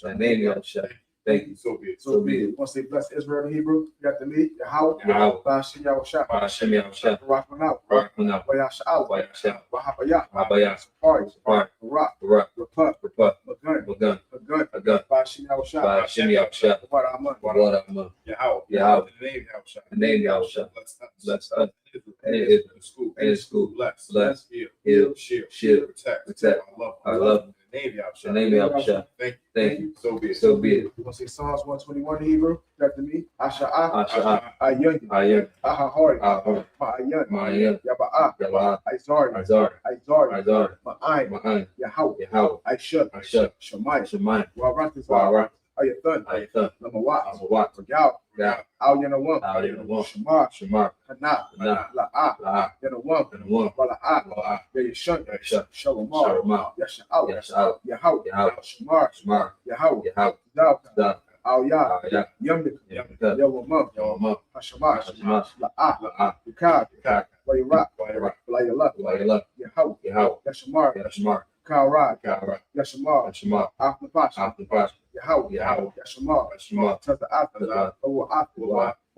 In the name of Yahushua. Thank you. So be it. So be it. Want to say bless Israel in Hebrew? You got to me. Yahweh. Bashim Yahushua. Ba'ashem Yahushua. Rakmanau. Rakmanau. Wayasha'al. Wayasha'al. Wahapaya. Habaya. Safari. Safari. Barak. Barak. Raput. Raput. Magun. Magun. Magun. Magun. Bashim Yahushua. Ba'ashem Yahushua. Waraman. Waraman. Yahweh. Yahweh. The name of Yahushua. The name of Yahushua. Bless us. And in Israel. the school. Bless. Heal. Shield. Protect. Our love. The name of Yahushua. The name of Yahushua. Thank you. So be it. So be it. You want to say Psalms 121 in Hebrew? You got to me. Asha'a. Asha'a. Ayun. Ayun. Ahahori. Ahahori. Ma'ayun. Ma'ayun. Yaba'a. Yaba'a. Aizari. Aizari. Aizari. Aizari. Ma'ayin. Ma'ayin. Yahweh. Yahweh. I.S.U.P.K. I.S.U.P.K. Shemai. Shemai. Waratis. Warat. Ayathan. Ayathan. Lamawat. Amawat. Regal. Regal. Al Yanawam. Al Yanawam. Shamar. Shamar. Hana. Hana. La'a. La'a. Yanawam. Yanawam. Wala'a. Wala'a. Yashun. Yashun. Shalomar. Shalomar. Yasha'al. Yasha'al. Yahweh. Yahweh. Shamar. Shamar. Yahweh. Yahweh. Dav. Dav. Al Yah. Yah. Yamdik. Yamdik. Yawamam. Yawamam. Hashamash. Hashamash. La'a. La'a. Yukad. Yukad. Wayirak. Wayirak. Layalak. Layalak. Yahweh. Yahweh. Yashamar. Yashmar. Kalrad. Kalrad. Yashamar. Yashmar. Afnapash. Afnapash. Yahweh. Yahweh. Yashamar. Yashmar. Taza'at. Taza'at. Awa'at.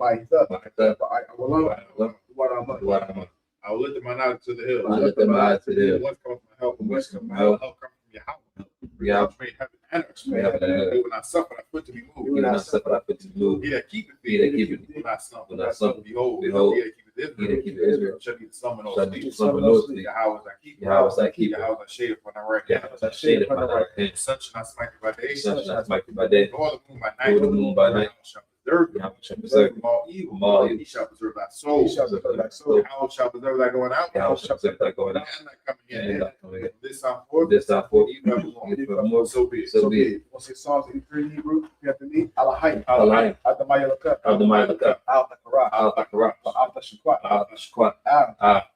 Ba'ithah. Ba'ithah. Ba'awalam. Waraman. Waraman. I will lift my eyes to the hills. I lift my eyes to the hills. Whence comes my help? Whence comes my Help help? comes from Yahweh. Yahweh. Made heaven and earth. Made heaven and earth. He will not suffer thy foot to be moved. He will not suffer thy foot to be moved. He that keepeth He thee that keepeth thee will not slumber. will not slumber. Behold, Behold, he that keepeth he that keepeth Israel shall be the slumber nor shall be sleep. slumber nor sleep. Yahweh is thy keeper. Yahweh is thy keeper. Yahweh is thy shade upon thy right Yahweh hand. is thy shade upon thy right hand. The sun shall not smite thee by day. The sun shall not smite thee by day. Nor the moon by night. Nor the moon by night. Yahweh shall preserve thee. Yahweh shall preserve From all evil. From all evil. He shall preserve thy soul. He shall preserve thy soul. Yahweh shall preserve thy going out. Yahweh shall preserve thy going out. And thy coming in. And thy coming in. From this time forth. This time forth. Even evermore. Even forevermore. So be it. So be it. We'll say Psalms 83 in Hebrew. You have to meet Alahai. Alahai. Adamayalaka. Adamayalaka. Al-Takara. Al-Takara. Al-Tashquat. Al-Tashquat.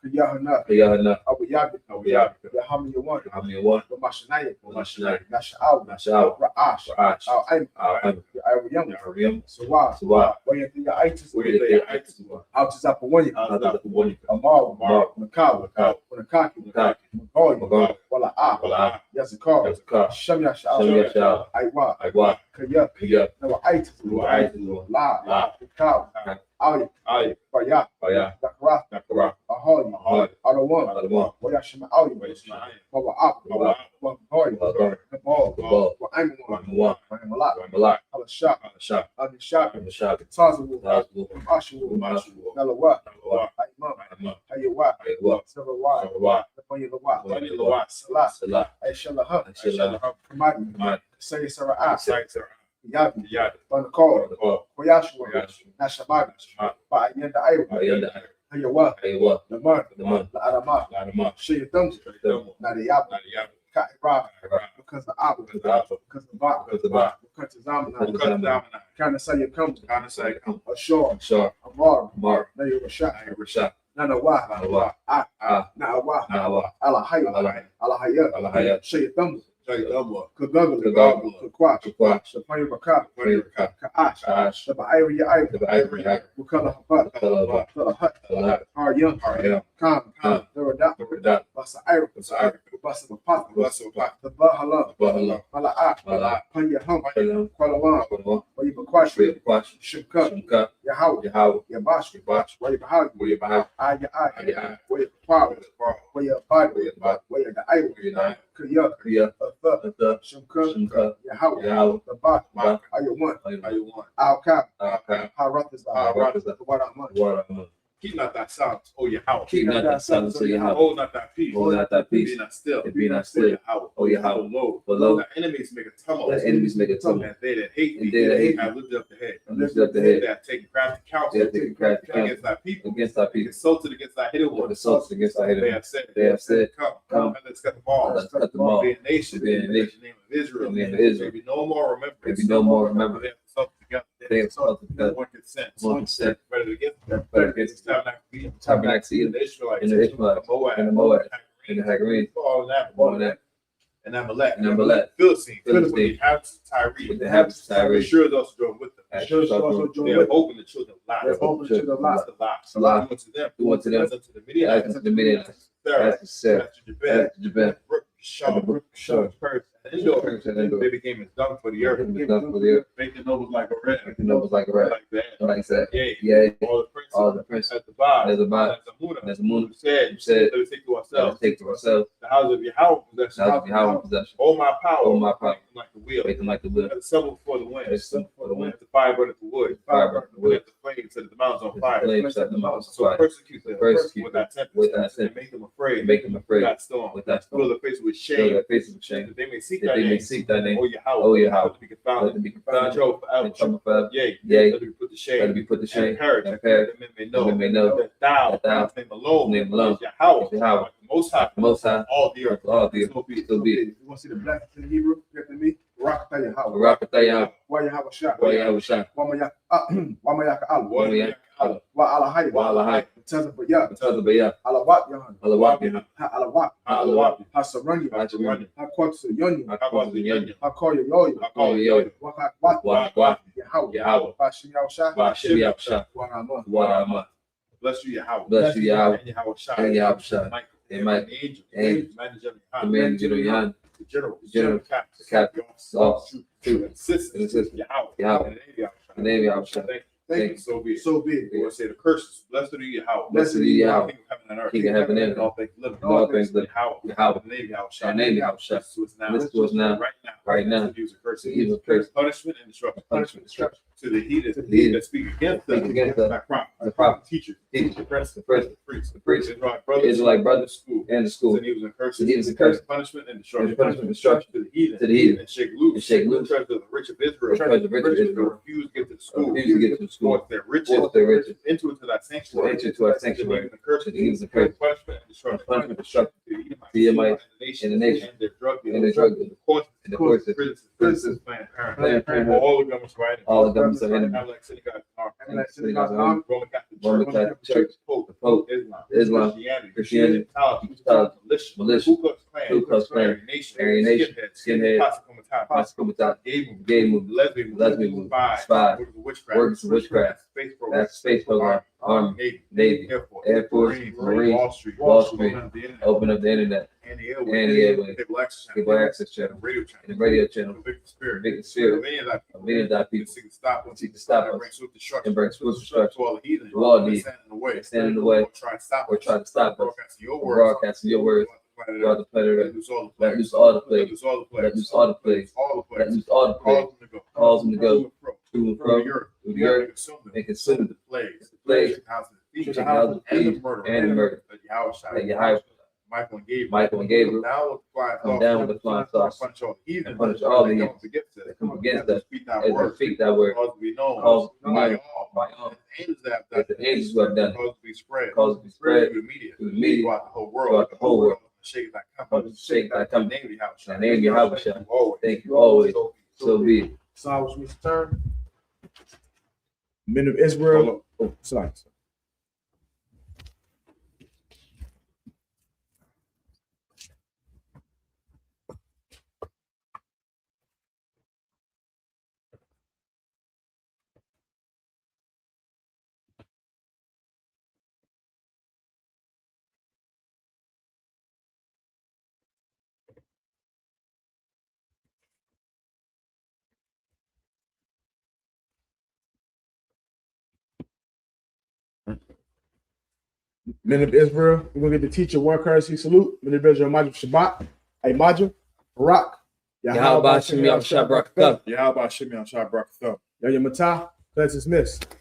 Yahanna. Yahanna. Abu-Yabi. Abu-Yabi. Yahamni Yawan. Yahamni Yawan. Mashanayim. Mashanayim. Nasha'al. Nasha'al. Ra'ash. Ra'ash. Al-Aim. Al-Aim. Ya'ayim. Ya'ayim. Sawa. Sawa. Wayantiya Aitis. Aitis. Al-Tizapawani. Al-Tizapawani. Amar. Nakal. Nakal. Nakaki. Nakaki. Magoy. Magoy. Wala'a. Wala'a. Yazikar. Yazikar. Shem Yasha'al. Shem Yasha'al. Aywa. Aywa. Kaya. Kaya. Nawa Aitis. Aitis. La. La. Nakal. Nakal. Ali. Ali. Baya. Baya. Dakra. Dakra. Ahoy. Yashima Ayu, Yashima Baba Up, Baba Baba Hoy, Baba the ball, Ball, I'm One, Malak, Malak, Alashak, Shop, Abishak, Shop, Tazawu, Tazawu, Ashu, Mashu Nalawa, Lawa Imam, Ayawa, Ayawa, Sabawa, Lawa Napoya Lawa, Bani Lawa Salah, Salah, Aishalaham, Aishalaham, Kamadi, Kamadi, Say Sarah, Sai Sarah Yabi, Yad Banakor, Koyashua, Koyashua, Nashamad, Nashamad, Ba'ayanda Aywa, Ayanda, Ayawa, Ayawa, Lamar, Lamar, La'adama, Ladama Shayatum, Shaidamu Nadiyabu, Nadiyabu Ka'ibra, Ka'ibra, because the Abu, because the Abu, because the Ba, because the Ba, because the Zamana, because because the Damana kind of say you come, Kana Sai Kam ashore, Shop, Amar, Mar, Nayu Rashad, Rashad, Nanawa, Nalawa, Na'awa, Nawa, Alahaya, Alahaya, Alahaya, Alahaya, Shayatum, Shaidamu Kagagla, Kagagla, Kakwach, Kakwach, Shapaya Baka, Rika, Ka'ash, Ka'ash, the Ba'ayri Ayri, the Ivory Hack, Bukala Habat, Kalava, Hut, Kalava, Har Young, Ariel, Khan, Khan, Duradat, the Radat, Basa Ayri, Basa Basa Bapat, Basa Bapat, the Bahala, Bahala, Mala'a, Mala'a, Panya Hum, Kalam, Kualawan, Kalava, Wayibakwash, Kwash, Shimka, Shimka, Yahaw, Yahaw, Yabash, Yabash, Wayibahag, Wayabah, Aya, Aya, Wayibahag, Wayabad, Wayabah, Wayabad, Ayri, Wayabah, Kuya, Kriya, Atha, Shimka, Shimka, Yahaw, Yahaw, the Bak, Bak, Ayawan, Ayuwan Al-Kab, Aka, Harathazah, Harathazah, Wadaman. Waraman. Keep not thy silence, O Yahweh. Keep not thy silence, O Yahweh. Hold not thy peace. Hold not thy peace. Be not still. And be not still. Yahweh. O Yahweh. For lo, thy enemies make a tumult. thy enemies make a tumult. And they that hate And thee they that hate have lifted up the head. And lift up the head. They have taken crafty They counsel have taken crafty counsel against thy people. against thy people. Consulted against thy hidden ones. Consulted against thy hidden They ones. have said, Come, come, and let's cut them all. let's cut them all. Be a nation. Be a nation. In the name of Israel. In the name of Israel. There be no more remembrance. There be no more remembrance. They have consulted together. They have consulted together. One consent. One consent. Better against them. Better against the tabernacle. Tabernacle In the Israelites. In the Ishmaelites. Moab. In the Moab. In the Hagarenes. All of that. All of that. And Amalek. And Amalek. Philistine. Philistine. With the inhabitants of Tyre. With the inhabitants of Tyre. Sure is also joined with them. Sure is also They joined have with them. opened the children of Lot. They have opened the children of Lot. The Lot. Lot. Do unto them. Do unto them. As unto the Midianites. As unto the Midianites. Sarah. As to Sarah. As to Jabez. As to Jabez. Shaw. Purse. And Endor. They became as dung for the earth. Make the nobles like a red. Make the nobles like a rat. Like that. Like that. Yea. Yea. All the princes. At the bar. As a bar. As As a moon. said, Said, let us take to Let us ourselves. take to ourselves. The house of Yahweh possession. The house of Yahweh possession. All my power. All my power. Make them like the wheel. Make them like the wheel. Let the summer before the wind. Let the summer before the wind. Let the fire burn at the wood. Fire burn at the wood. Let the flames set the mountains on fire. Flames set the mountains on So fire. persecute them. Persecute with thy tempest. with thy And tempest. make them afraid. Make them afraid. With that storm. With that storm. Fill their faces with Fill shame. their faces with shame. That they may seek That thy they may name. seek thy name. O Yahweh. O Yahweh. Let them be Let confounded. them be Found confounded. trouble forever. And trouble forever. Yea. Yea. Let them be put to Let shame. them be put to shame. And perish. And perish. That men may That know. men may know That thou, that thou, God's name alone, name alone, is Yahweh, is Yahweh, like the Most High, the Most High, all the earth, all the earth. so be it. So be it. You want to see the black in the Hebrew? You have to meet Rakataya Hawa. Barakatayah. Why you have a shot? Wa Yahweh Shah. Wamayaka Al. Wa Yahweh Shah. Wa Alahai. Wa Alahai. Tazabaya. Tazabaya. Alawat Yahan. Alawat. Ha Alawat. Alawat. Ha Saranya. Hachurani. Ha Kwatsu Yoni. Hachurani. Ha Koya Yoya. Yoyo. Waka Wat. Wa Yahweh. Yahweh. Wa Shimyaw Shah. Wa Shimyaw Shah. Wa Rama. Wa Rama. Bless you, Yahweh. Bless you, Yahweh. And Yahweh Shah. And Yahweh Shah. Michael. And Michael. The angel. Angel. Commander General Command General the general. The general. The captain. The captain. The Officer. True. Assistant. Assistant. Yahweh. Yahweh. And the name Yahweh Shah. The name Yahweh Shah. Thank you. Thank you. So be it. So be it. We want to say the curses. Blessed are you, Yahweh. Blessed be Yahweh. King of heaven and earth. King of heaven and earth. All things living. All things living. Yahweh. Yahweh. The name Yahweh Shah. The name Yahweh Shah. Listen to us now. Listen to us now. Right now. Right now. To use a curse. To use a curse. Punishment and destruction. Punishment, destruction. To the heathen heathen that speak against speak us. against us. By prophet. The prophet. Teacher. Teacher. The press. The press. The priest. The priest. Israelite brothers. Israelite brothers. School. And the school. To the heathens and curses. To the heathens and curses. Punishment and And destruction. punishment and destruction. To the heathen. To the heathen. And shake loose. And shake loose. The treasure of the rich of Israel. The treasure of the rich of Israel. Refuse to get to the school. Refuse to get to the school. Forth their riches. Forth their riches. Into thy sanctuary. Enter to our sanctuary. To the curses. To the heathens and curses. Punishment and destruction. Punishment and destruction. To The Edomites and the nation. And their drug dealers. And the drug dealers. The courts. And the The courts. prisons. Planned Planned Parenthood. All the governments right. All the governments of enemy. Like synagogues. Synagogues. Roman Catholic Roman Church. Catholic Church. Pope. The Pope. Islam. Christianity. Christianity. Militia. Ku Klux Klan. Ku Klux Klan. Aryan Nation. Aryan Nation. Skinhead. Posse Comitatus. Gay movement. Gay movement. Lesbian movement. Spy. Witchcraft. Workers of witchcraft. Space program. That's space program. Army. Navy. Navy. Air Force. Air Force. Marines. Marines. Wall Street. Wall Street. Open up the internet. Open up the internet. and the and the airway, cable access cable access channel, and the radio channel, convict the spirit, convict the spirit of many of thy of people, many of thy people, seek to stop us, seek to stop and us, bring swift destruction, and bring swift destruction to all the heathen, to all the that heathen stand in the way, or try to stop or us, try to stop us, broadcasting your from words, broadcasting your words throughout the planet let Earth. loose all the Let plagues, loose all the let plagues, loose all the let plagues, loose all the plagues, all the let plagues, loose all the plagues, cause them to go, to and fro, to and fro, through the earth, and consume the plagues, the plagues, the house of the the thieves, house of and the thieves, murder, and the murder. that Yahweh That Yahweh, Michael and Gabriel down with the flying come down with the flying saucers, punish all the heathen, and punish all the that heathens come against that us, speak thy as they word, speak thy word, cause to be known cause to be by known all, by all, the angels that have as done the angels who have done it, cause to be spread, spread through the media, through the media, throughout the whole world, throughout the whole world. Shake thy Cause company, to shake thy company. name Yahweh, In the name of Yahweh, thank you always. So be it. Psalms we turn. Men of Israel. Oh, sorry. Men of Israel, we're gonna get the teacher one courtesy salute. Men of Israel, Majid Shabbat, hey Majid, Barak, Yahweh Shem Yahweh Shabbat. Yahweh Shem Yahweh Shabbat. Yahya Matah, class dismissed.